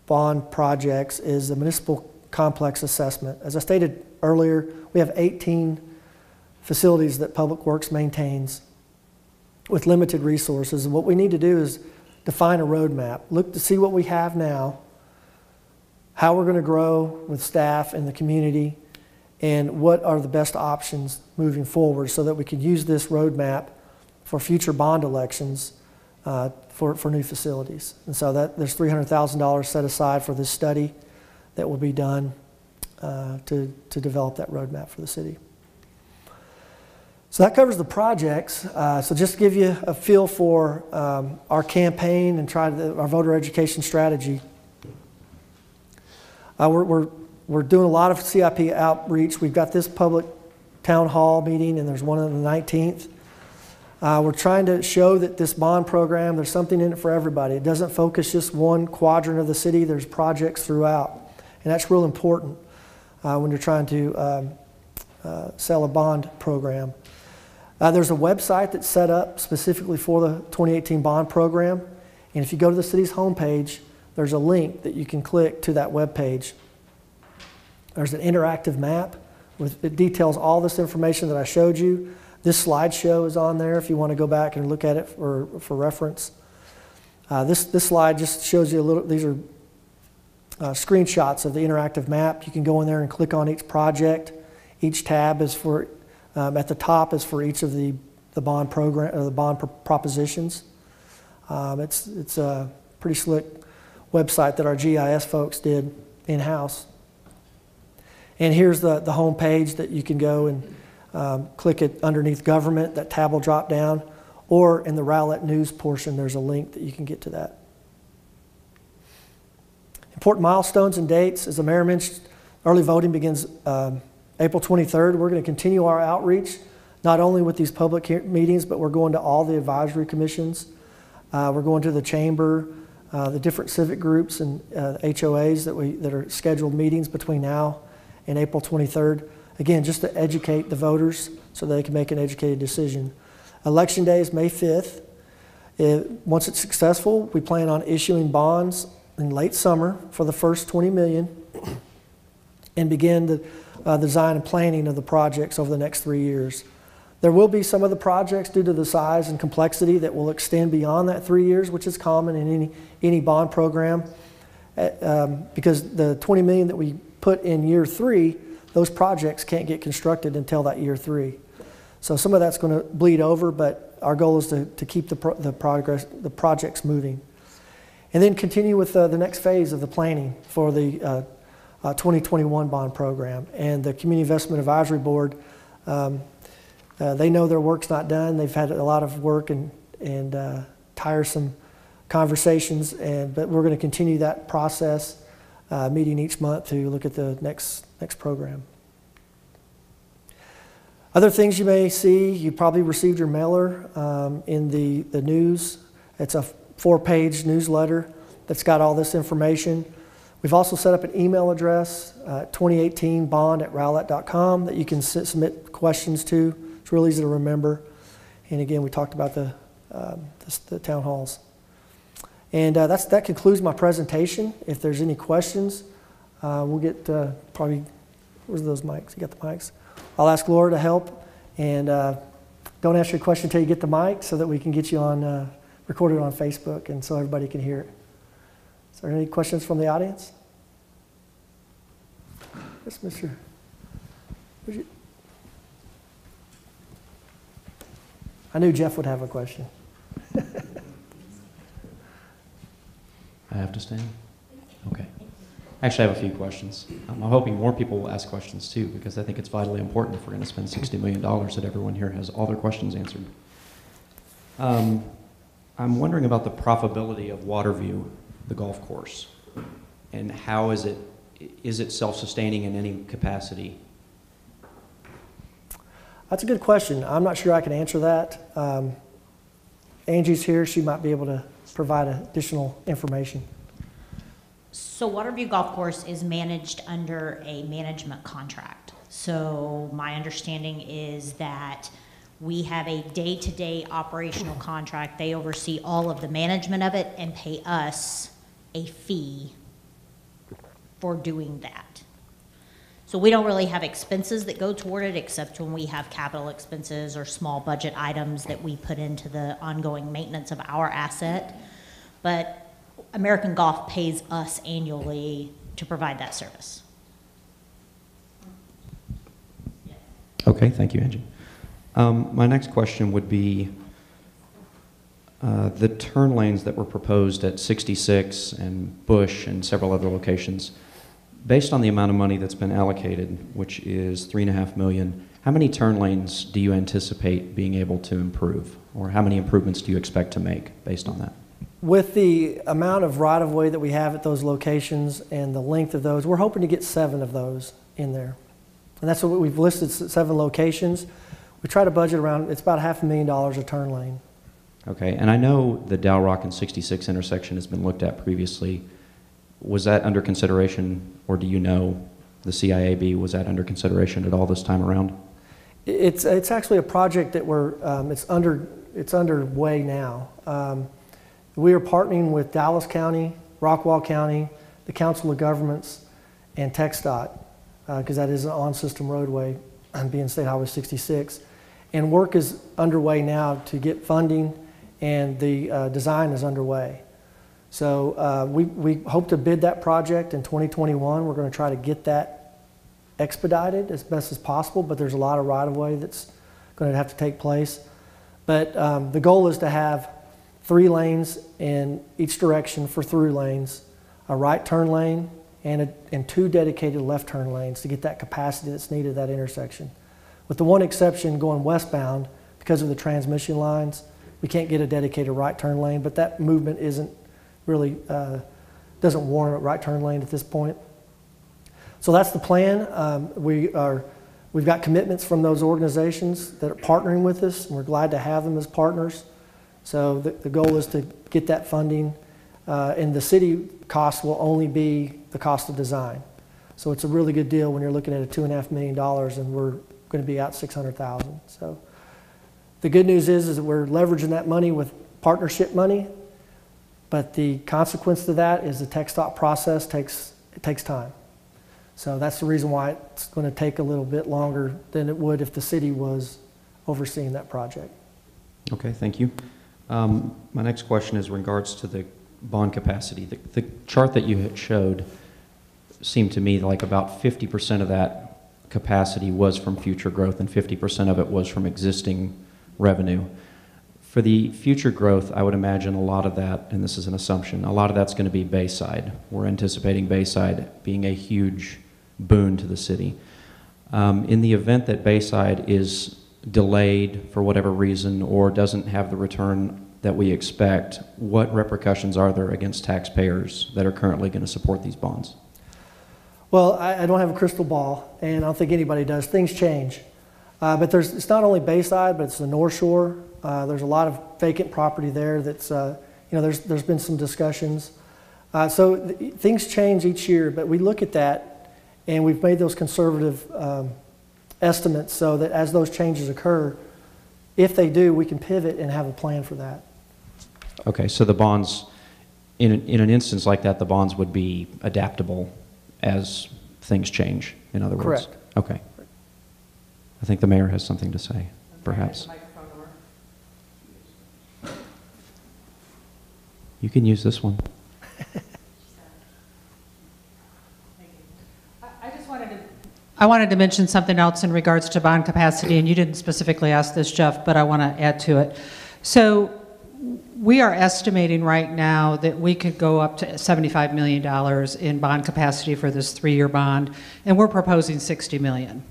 bond projects is the municipal complex assessment. As I stated earlier, we have 18 facilities that Public Works maintains with limited resources. And what we need to do is define a roadmap, look to see what we have now, how we're going to grow with staff and the community, and what are the best options moving forward so that we can use this roadmap for future bond elections for new facilities. And so there's $300,000 set aside for this study that will be done to develop that roadmap for the city. So that covers the projects. So just to give you a feel for our campaign and our voter education strategy, we're doing a lot of CIP outreach. We've got this public town hall meeting, and there's one on the 19th. We're trying to show that this bond program, there's something in it for everybody. It doesn't focus just one quadrant of the city. There's projects throughout, and that's real important when you're trying to sell a bond program. There's a website that's set up specifically for the 2018 bond program, and if you go to the city's homepage, there's a link that you can click to that webpage. There's an interactive map it details all this information that I showed you. This slideshow is on there if you want to go back and look at it for reference. This slide just shows you a little, these are screenshots of the interactive map. You can go in there and click on each project. Each tab is for, at the top is for each of the bond program, or the bond propositions. It's a pretty slick website that our GIS folks did in-house. And here's the home page that you can go and click it underneath government. That tab will drop down. Or in the Rowlett News portion, there's a link that you can get to that. Important milestones and dates. As the mayor mentioned, early voting begins April 23rd. We're going to continue our outreach, not only with these public meetings, but we're going to all the advisory commissions We're going to the chamber, the different civic groups and HOAs that are scheduled meetings between now and April 23rd. Again, just to educate the voters so they can make an educated decision. Election day is May 5th. Once it's successful, we plan on issuing bonds in late summer for the first $20 million and begin the design and planning of the projects over the next 3 years. There will be some of the projects due to the size and complexity that will extend beyond that 3 years, which is common in any bond program. Because the $20 million that we put in year 3, those projects can't get constructed until that year 3. So some of that's going to bleed over, but our goal is to keep the projects moving. And then continue with the next phase of the planning for the 2021 bond program. And the Community Investment Advisory Board, they know their work's not done. They've had a lot of work and tiresome conversations, but we're going to continue that process, meeting each month to look at the next program. Other things you may see, you probably received your mailer in the news. It's a 4-page newsletter that's got all this information. We've also set up an email address, 2018bond@rowlett.com, that you can submit questions to. It's real easy to remember. And again, we talked about the town halls. And that concludes my presentation. If there's any questions, we'll get probably, where's those mics? You got the mics? I'll ask Laura to help. And don't ask your question until you get the mic so that we can get you on, recorded on Facebook and so everybody can hear it. Is there any questions from the audience? Yes, Mr. I knew Jeff would have a question. I have to stand? Okay. Actually, I have a few questions. I'm hoping more people will ask questions too, because I think it's vitally important if we're going to spend $60 million that everyone here has all their questions answered. I'm wondering about the profitability of Waterview, the golf course, and how is it self-sustaining in any capacity? That's a good question. I'm not sure I can answer that. Angie's here. She might be able to provide additional information. So Waterview Golf Course is managed under a management contract. So my understanding is that we have a day-to-day operational contract. They oversee all of the management of it and pay us a fee for doing that. So we don't really have expenses that go toward it except when we have capital expenses or small budget items that we put into the ongoing maintenance of our asset. But American Golf pays us annually to provide that service. Okay, thank you, Angie. My next question would be the turn lanes that were proposed at 66 and Bush and several other locations. Based on the amount of money that's been allocated, which is $3.5 million, how many turn lanes do you anticipate being able to improve? Or how many improvements do you expect to make based on that? With the amount of right-of-way that we have at those locations and the length of those, we're hoping to get 7 of those in there. And that's what we've listed, 7 locations. We try to budget around, it's about $500,000 a turn lane. Okay, and I know the Dow Rock and 66 intersection has been looked at previously. Was that under consideration, or do you know the CIAB, was that under consideration at all this time around? It's actually a project that it's underway now. We are partnering with Dallas County, Rockwall County, the Council of Governments, and TxDOT, because that is an on-system roadway, being State Highway 66. And work is underway now to get funding, and the design is underway. So we hope to bid that project in 2021. We're going to try to get that expedited as best as possible, but there's a lot of right-of-way that's going to have to take place. But the goal is to have 3 lanes in each direction for through lanes, a right turn lane, and 2 dedicated left turn lanes to get that capacity that's needed at that intersection. With the one exception going westbound, because of the transmission lines, we can't get a dedicated right turn lane, but that movement isn't really, doesn't warrant a right turn lane at this point. So that's the plan. We've got commitments from those organizations that are partnering with us, and we're glad to have them as partners. So the goal is to get that funding, and the city cost will only be the cost of design. So it's a really good deal when you're looking at a $2.5 million and we're going to be out $600,000. So the good news is that we're leveraging that money with partnership money, but the consequence to that is the tech stop process takes time. So that's the reason why it's going to take a little bit longer than it would if the city was overseeing that project. Okay, thank you. My next question is in regards to the bond capacity. The chart that you had showed seemed to me like about 50% of that capacity was from future growth and 50% of it was from existing revenue. For the future growth, I would imagine a lot of that, and this is an assumption, a lot of that's going to be Bayside. We're anticipating Bayside being a huge boon to the city. In the event that Bayside is delayed for whatever reason or doesn't have the return that we expect, what repercussions are there against taxpayers that are currently going to support these bonds? Well, I don't have a crystal ball, and I don't think anybody does. Things change. But it's not only Bayside, but it's the North Shore. There's a lot of vacant property there that's, there's been some discussions. So things change each year, but we look at that, and we've made those conservative estimates so that as those changes occur, if they do, we can pivot and have a plan for that. Okay, so the bonds, in an instance like that, the bonds would be adaptable as things change, in other words? Correct. Okay. I think the mayor has something to say, perhaps. You can use this one. I wanted to mention something else in regards to bond capacity, and you didn't specifically ask this, Jeff, but I want to add to it. So we are estimating right now that we could go up to $75 million in bond capacity for this 3-year bond, and we're proposing $60 million.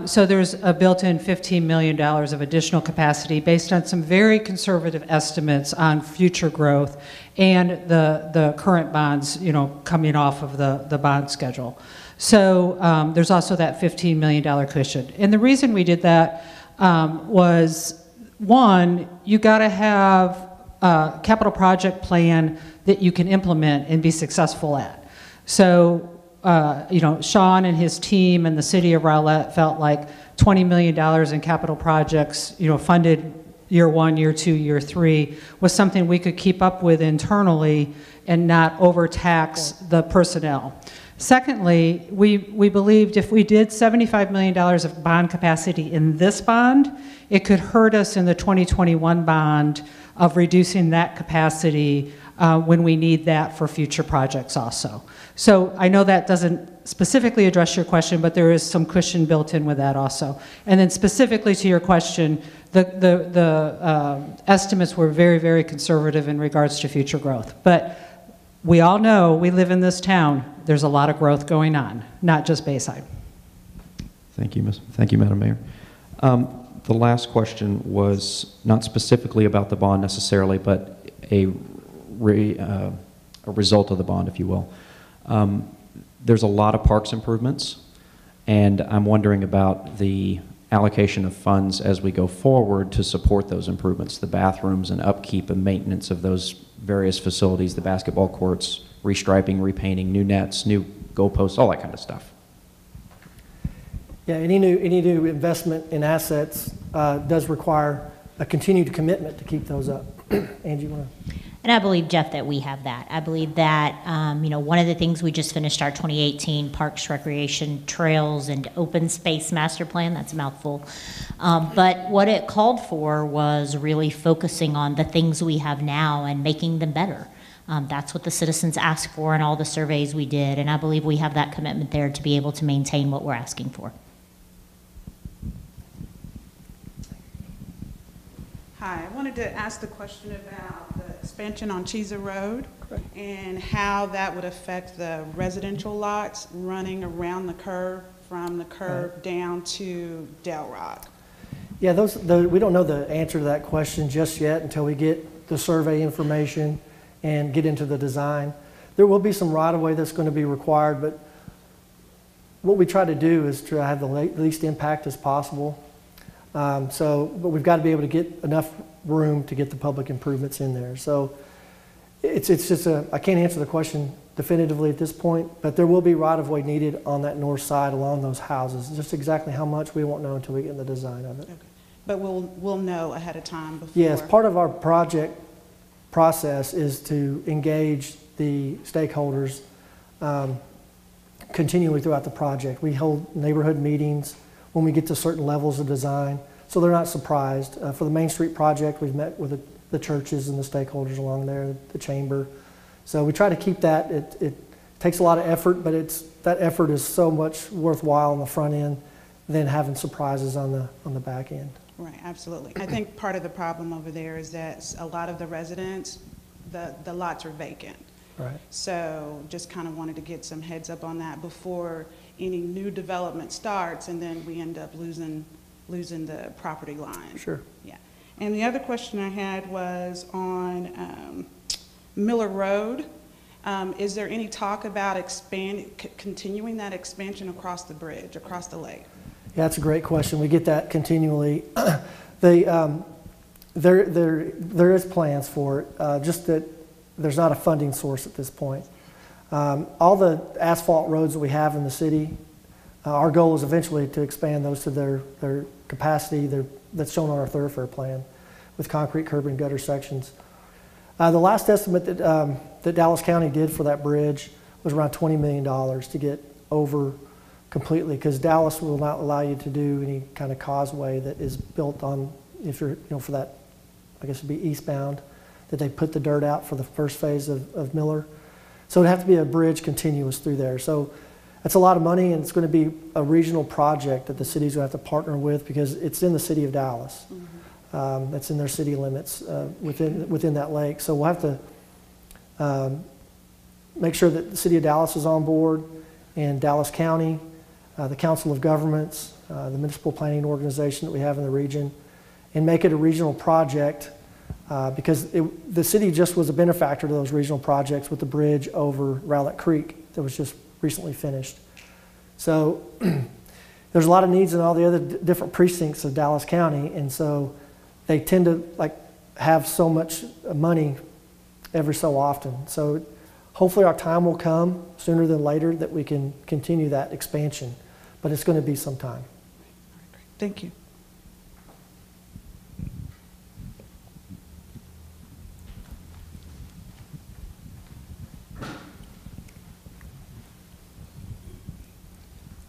So there's a built-in $15 million of additional capacity based on some very conservative estimates on future growth and the current bonds, coming off of the bond schedule. So there's also that $15 million cushion. And the reason we did that was, one, you got to have a capital project plan that you can implement and be successful at. So Sean and his team and the city of Rowlett felt like $20 million in capital projects, funded year 1, year 2, year 3, was something we could keep up with internally and not overtax the personnel. Secondly, we believed if we did $75 million of bond capacity in this bond, it could hurt us in the 2021 bond of reducing that capacity when we need that for future projects also. So I know that doesn't specifically address your question, but there is some cushion built in with that also. And then specifically to your question, the estimates were very, very conservative in regards to future growth. But we all know, we live in this town, there's a lot of growth going on, not just Bayside. Thank you, Madam Mayor. The last question was not specifically about the bond necessarily, but a result of the bond, if you will. There's a lot of parks improvements, and I'm wondering about the allocation of funds as we go forward to support those improvements, the bathrooms and upkeep and maintenance of those various facilities, the basketball courts, restriping, repainting, new nets, new goalposts, all that kind of stuff. Yeah, any new investment in assets does require a continued commitment to keep those up. Angie, you want to? And I believe, Jeff, that we have that. I believe that, one of the things we just finished our 2018 Parks, Recreation, Trails, and Open Space Master Plan. That's a mouthful. But what it called for was really focusing on the things we have now and making them better. That's what the citizens asked for in all the surveys we did, and I believe we have that commitment there to be able to maintain what we're asking for. Hi, I wanted to ask the question about the expansion on Cheeser Road and how that would affect the residential lots running around the curve from the curve down to Del Rock. Yeah, we don't know the answer to that question just yet until we get the survey information and get into the design. There will be some right-of-way that's going to be required, but what we try to do is to have the least impact as possible. But we've got to be able to get enough room to get the public improvements in there. So it's just I can't answer the question definitively at this point, but there will be right-of-way needed on that north side along those houses. Just exactly how much we won't know until we get in the design of it. Okay. But we'll know ahead of time before. Yes, part of our project process is to engage the stakeholders continually throughout the project. We hold neighborhood meetings when we get to certain levels of design, so they're not surprised. For the Main Street project, we've met with the churches and the stakeholders along there, the chamber. So we try to keep that. It takes a lot of effort, but that effort is so much worthwhile on the front end than having surprises on the back end. Right, absolutely. I think part of the problem over there is that a lot of the residents, the lots are vacant. Right. So just kind of wanted to get some heads up on that before any new development starts, and then we end up losing the property line. Sure. Yeah. And the other question I had was on Miller Road. Is there any talk about continuing that expansion across the bridge, across the lake? Yeah, that's a great question. We get that continually. There is plans for it, just that there's not a funding source at this point. All the asphalt roads that we have in the city, our goal is eventually to expand those to their capacity that's shown on our thoroughfare plan with concrete curb and gutter sections. The last estimate that Dallas County did for that bridge was around $20 million to get over completely, because Dallas will not allow you to do any kind of causeway that is built on, if you're, for that, I guess it'd be eastbound, that they put the dirt out for the first phase of Miller. So it'd have to be a bridge continuous through there. So that's a lot of money, and it's going to be a regional project that the city's going to have to partner with, because it's in the city of Dallas. Mm-hmm. That's in their city limits within that lake. So we'll have to make sure that the city of Dallas is on board, and Dallas County, the Council of Governments, the municipal planning organization that we have in the region, and make it a regional project, because the city just was a benefactor to those regional projects with the bridge over Rowlett Creek that was just recently finished. So there's a lot of needs in all the other different precincts of Dallas County, and so they tend to have so much money every so often. So hopefully our time will come sooner than later that we can continue that expansion, but it's going to be some time. Thank you.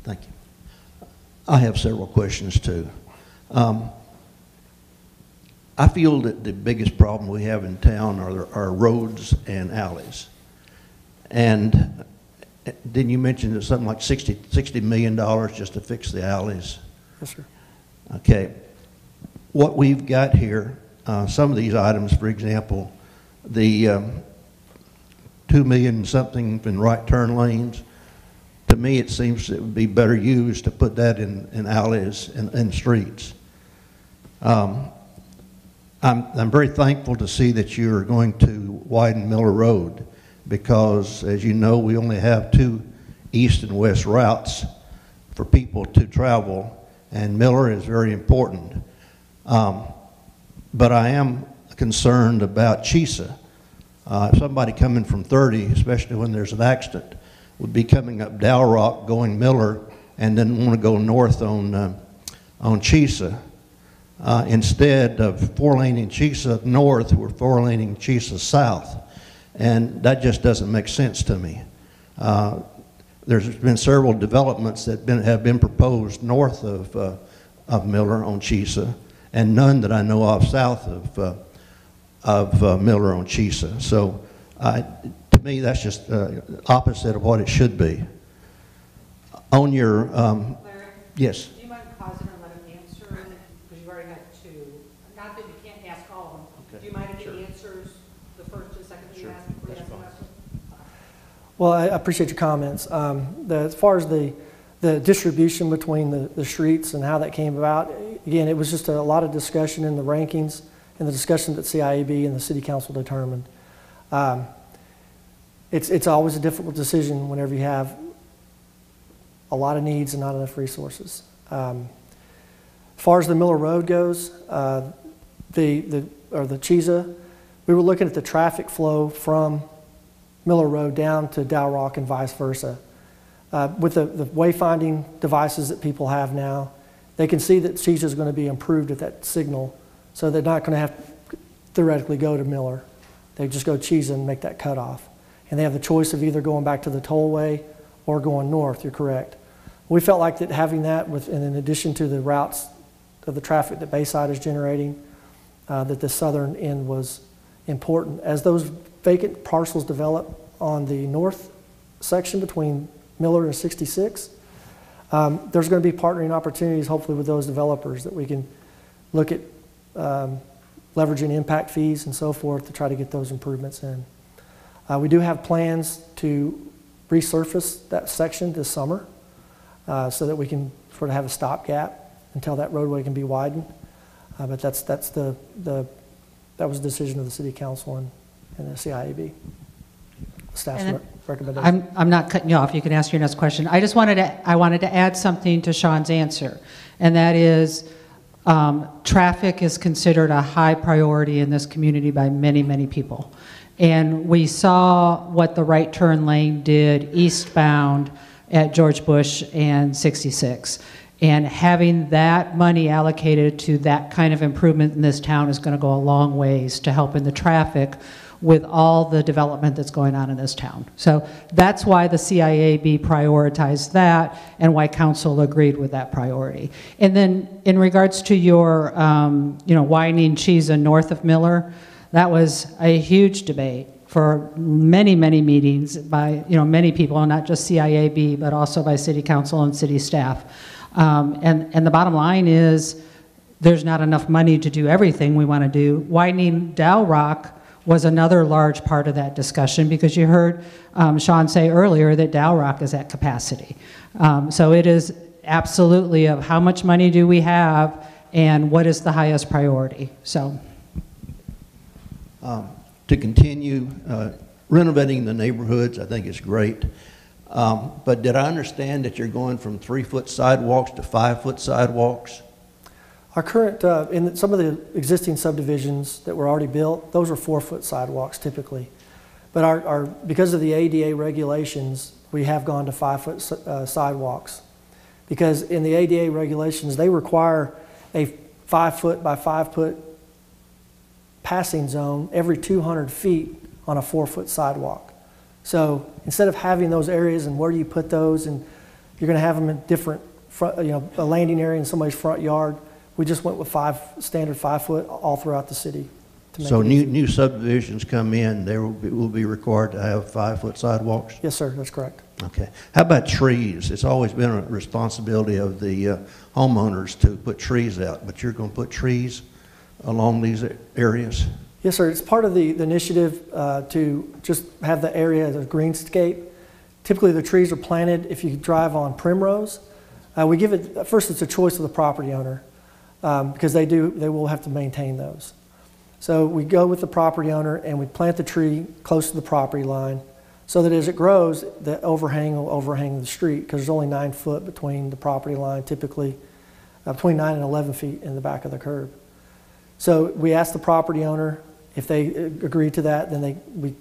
Thank you. I have several questions too. I feel that the biggest problem we have in town are roads and alleys. And didn't you mention there's something like $60 million just to fix the alleys? Yes, sir. Okay. What we've got here, some of these items, for example, the $2 million something in right turn lanes, to me it seems it would be better used to put that in alleys and streets. I'm very thankful to see that you're going to widen Miller Road, because, as you know, we only have 2 east and west routes for people to travel, and Miller is very important. But I am concerned about Chisa. Somebody coming from 30, especially when there's an accident, would be coming up Dow Rock going Miller and then want to go north on Chisa. Instead of 4-laning Chisa north, we're 4-laning Chisa south. And that just doesn't make sense to me. There's been several developments that have been proposed north of Miller on Chisa, and none that I know of south of Miller on Chisa. So to me, that's just opposite of what it should be. On your, Larry, yes. do you mind pausing and let him answer? Because you've already got 2. Not that you can't ask all of them. Okay. Do you mind if he answers the first and second that you asked before you ask the question? Well, I appreciate your comments. As far as the distribution between the streets and how that came about, again, it was just a lot of discussion in the rankings and the discussion that CIAB and the City Council determined. It's always a difficult decision whenever you have a lot of needs and not enough resources. As far as the Miller Road goes, the Chisa, we were looking at the traffic flow from Miller Road down to Dow Rock and vice versa. With the wayfinding devices that people have now, they can see that Chisa is going to be improved at that signal, so they're not going to have to theoretically go to Miller. They just go Chisa and make that cutoff. And they have the choice of either going back to the tollway or going north, you're correct. We felt like that having that, and in addition to the routes of the traffic that Bayside is generating, that the southern end was important. As those vacant parcels develop on the north section between Miller and 66, there's going to be partnering opportunities hopefully with those developers that we can look at leveraging impact fees and so forth to try to get those improvements in. We do have plans to resurface that section this summer so that we can sort of have a stopgap until that roadway can be widened. But that was the decision of the City Council and the CIAB. Staff's recommendation. I'm not cutting you off. You can ask your next question. I wanted to add something to Sean's answer, and that is traffic is considered a high priority in this community by many, many people. And we saw what the right turn lane did eastbound at George Bush and 66. And having that money allocated to that kind of improvement in this town is going to go a long ways to helping the traffic with all the development that's going on in this town. So that's why the CIAB prioritized that and why council agreed with that priority. And then in regards to your, widening Chisa north of Miller, that was a huge debate for many, many meetings by, many people, not just CIAB, but also by city council and city staff. And the bottom line is there's not enough money to do everything we want to do. Widening Dow Rock was another large part of that discussion because you heard Sean say earlier that Dow Rock is at capacity. So it is absolutely of how much money do we have and what is the highest priority. So. To continue renovating the neighborhoods, I think it's great. But did I understand that you're going from 3-foot sidewalks to 5-foot sidewalks? Our current, in some of the existing subdivisions that were already built, those are 4-foot sidewalks typically. But because of the ADA regulations, we have gone to 5-foot sidewalks. Because in the ADA regulations, they require a 5-foot by 5-foot passing zone every 200 feet on a 4-foot sidewalk. So instead of having those areas and where do you put those, and you're going to have them in different, a landing area in somebody's front yard, we just went with standard 5-foot all throughout the city. So new subdivisions come in, they will be required to have 5-foot sidewalks? Yes, sir, that's correct. Okay. How about trees? It's always been a responsibility of the homeowners to put trees out, but you're going to put trees along these areas? Yes, sir. It's part of the initiative to just have the area as a greenscape. Typically, the trees are planted if you drive on Primrose. We give it, first it's a choice of the property owner because they will have to maintain those. So we go with the property owner and we plant the tree close to the property line so that as it grows, the overhang will overhang the street because there's only 9 foot between the property line, typically between 9 and 11 feet in the back of the curb. So we ask the property owner if they agree to that, then we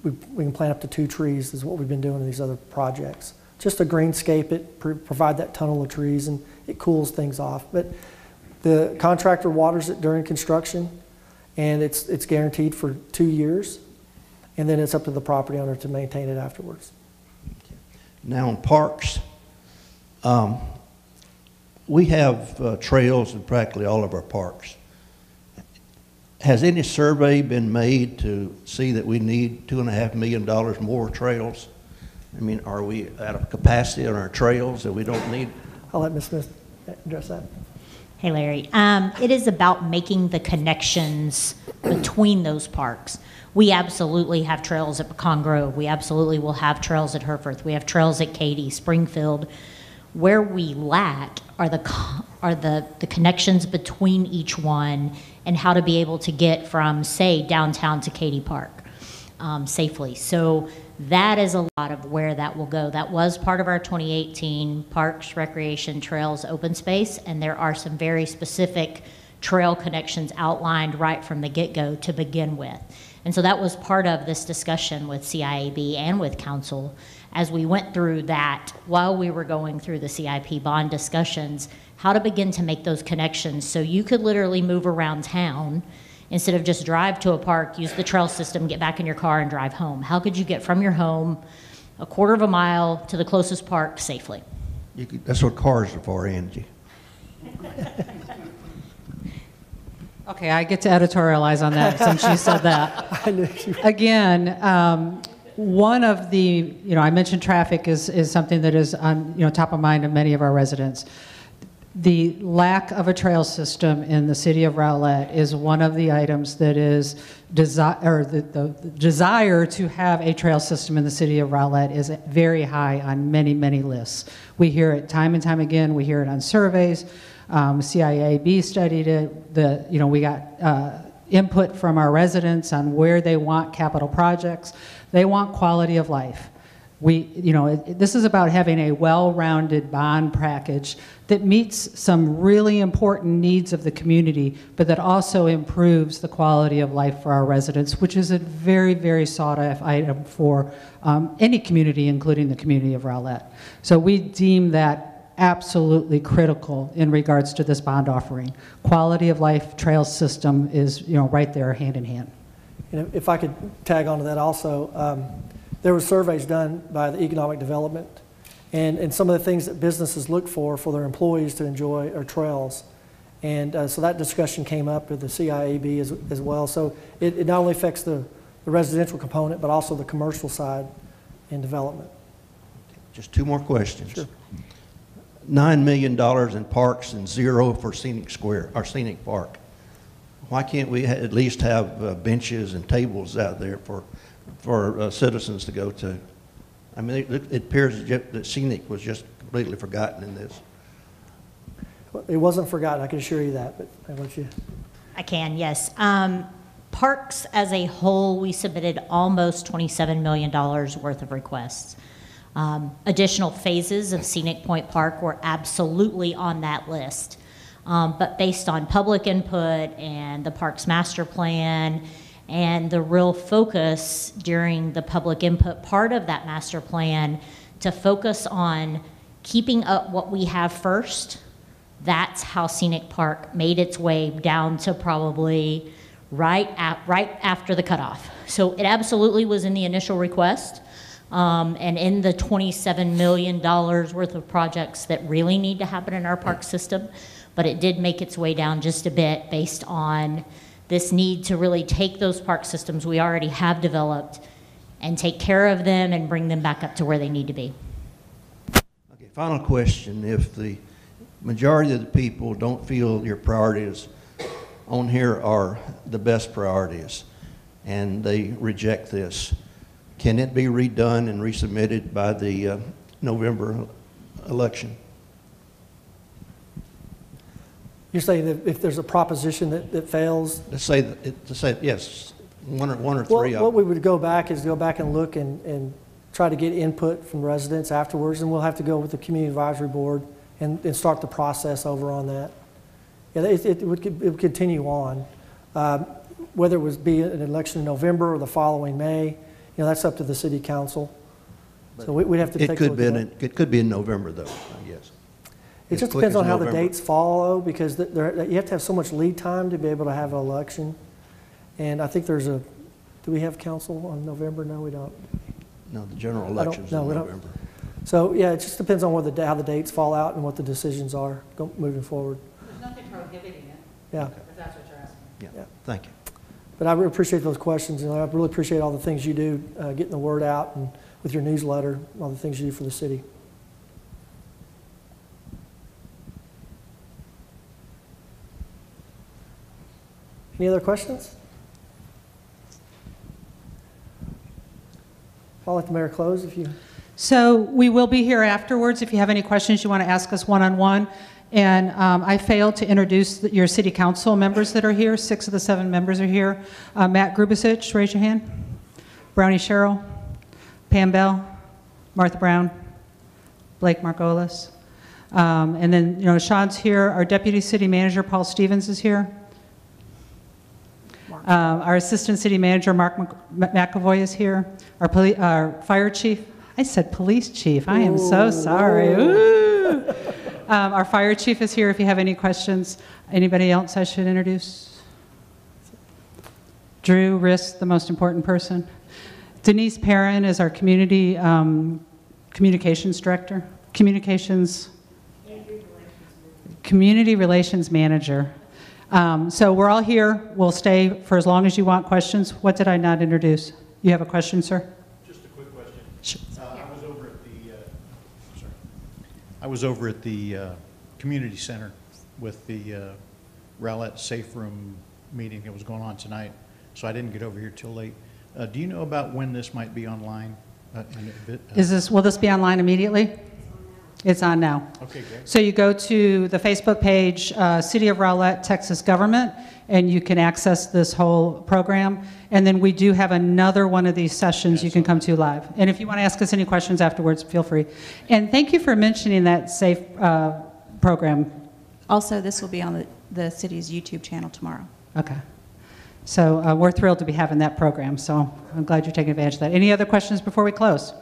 can plant up to 2 trees is what we've been doing in these other projects. Just to greenscape it, provide that tunnel of trees, and it cools things off. But the contractor waters it during construction, and it's guaranteed for 2 years, and then it's up to the property owner to maintain it afterwards. Now in parks, we have trails in practically all of our parks. Has any survey been made to see that we need $2.5 million more trails? I mean, are we out of capacity on our trails that we don't need? I'll let Ms. Smith address that. Hey, Larry. It is about making the connections between those parks. We absolutely have trails at Pecan Grove. We absolutely will have trails at Herforth. We have trails at Katy, Springfield. Where we lack are the connections between each one and how to be able to get from, say, downtown to Katy Park. safely. So that is a lot of where that will go. That was part of our 2018 Parks, Recreation, Trails, Open Space, and there are some very specific trail connections outlined right from the get-go to begin with. And so that was part of this discussion with CIAB and with council as we went through that while we were going through the CIP bond discussions, how to begin to make those connections so you could literally move around town instead of just drive to a park, use the trail system, get back in your car and drive home. How could you get from your home a quarter of a mile to the closest park safely? That's what cars are for, Angie. Okay, I get to editorialize on that since you said that. Again, one of the, I mentioned traffic is something that is on, top of mind of many of our residents. The lack of a trail system in the city of Rowlett is one of the items that is the desire to have a trail system in the city of Rowlett is very high on many, many lists. We hear it time and time again. We hear it on surveys. CIAB studied it. We got input from our residents on where they want capital projects. They want quality of life. This is about having a well-rounded bond package that meets some really important needs of the community, but that also improves the quality of life for our residents, which is a very, very sought-after item for any community, including the community of Rowlett. So we deem that absolutely critical in regards to this bond offering. Quality of life trail system is, right there hand in hand. If I could tag onto that also, there were surveys done by the economic development, and some of the things that businesses look for their employees to enjoy are trails. And so that discussion came up with the CIAB as well. So it not only affects the residential component, but also the commercial side in development. Just two more questions. Sure. $9 million in parks and zero for Scenic Square, or Scenic Park. Why can't we at least have benches and tables out there for citizens to go to? I mean, it appears that Scenic was just completely forgotten in this. Well, it wasn't forgotten, I can assure you that, but I want you. I can, yes. Parks as a whole, we submitted almost $27 million worth of requests. Additional phases of Scenic Point Park were absolutely on that list. But based on public input and the park's master plan and the real focus during the public input part of that master plan to focus on keeping up what we have first, that's how Scenic Park made its way down to probably right after the cutoff. So it absolutely was in the initial request. And in the $27 million worth of projects that really need to happen in our park system, but it did make its way down just a bit based on this need to really take those park systems we already have developed and take care of them and bring them back up to where they need to be. Okay, final question. If the majority of the people don't feel your priorities on here are the best priorities and they reject this, can it be redone and resubmitted by the November election? You're saying that if there's a proposition that fails? Let's say yes, one or three. What we would go back and look and try to get input from residents afterwards, and we'll have to go with the community advisory board and start the process over on that. Yeah, it would continue on, whether it would be an election in November or the following May. That's up to the city council. So we'd have to take a look at that. It could be in November, though, I guess. It just depends on how the dates fall, though, because you have to have so much lead time to be able to have an election. And I think do we have council on November? No, we don't. No, the general election's in November. So, yeah, it just depends on how the dates fall out and what the decisions are moving forward. There's nothing prohibiting it. Yeah. If that's what you're asking. Yeah, thank you. But I really appreciate those questions, and I really appreciate all the things you do, getting the word out and with your newsletter, all the things you do for the city. Any other questions? I'll let the mayor close if you... So we will be here afterwards if you have any questions you want to ask us one-on-one. And I failed to introduce your city council members that are here. 6 of the 7 members are here. Matt Grubasich, raise your hand. Brownie Sherrill, Pam Bell, Martha Brown, Blake Margolis. And then, Sean's here. Our Deputy City Manager, Paul Stevens, is here. Our Assistant City Manager, Mark McAvoy, is here. Our Fire Chief, I said Police Chief. I am so sorry. Ooh. Our Fire Chief is here if you have any questions. Anybody else I should introduce? Drew Risk, the most important person. Denise Perrin is our Community Communications Director. Community Relations Manager. So we're all here. We'll stay for as long as you want questions. What did I not introduce? You have a question, sir? Just a quick question. Sure. I was over at the community center with the Rowlett Safe Room meeting that was going on tonight, so I didn't get over here till late. Do you know about when this might be online? Will this be online immediately? It's on now. Okay, great. So you go to the Facebook page, City of Rowlett, Texas Government, and you can access this whole program. And then we do have another one of these sessions you can come to live. And if you want to ask us any questions afterwards, feel free. And thank you for mentioning that SAFE program. Also, this will be on the city's YouTube channel tomorrow. Okay. So we're thrilled to be having that program, so I'm glad you're taking advantage of that. Any other questions before we close?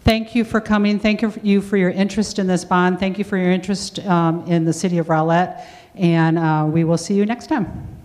Thank you for coming. Thank you for your interest in this bond. Thank you for your interest in the City of Rowlett, and we will see you next time.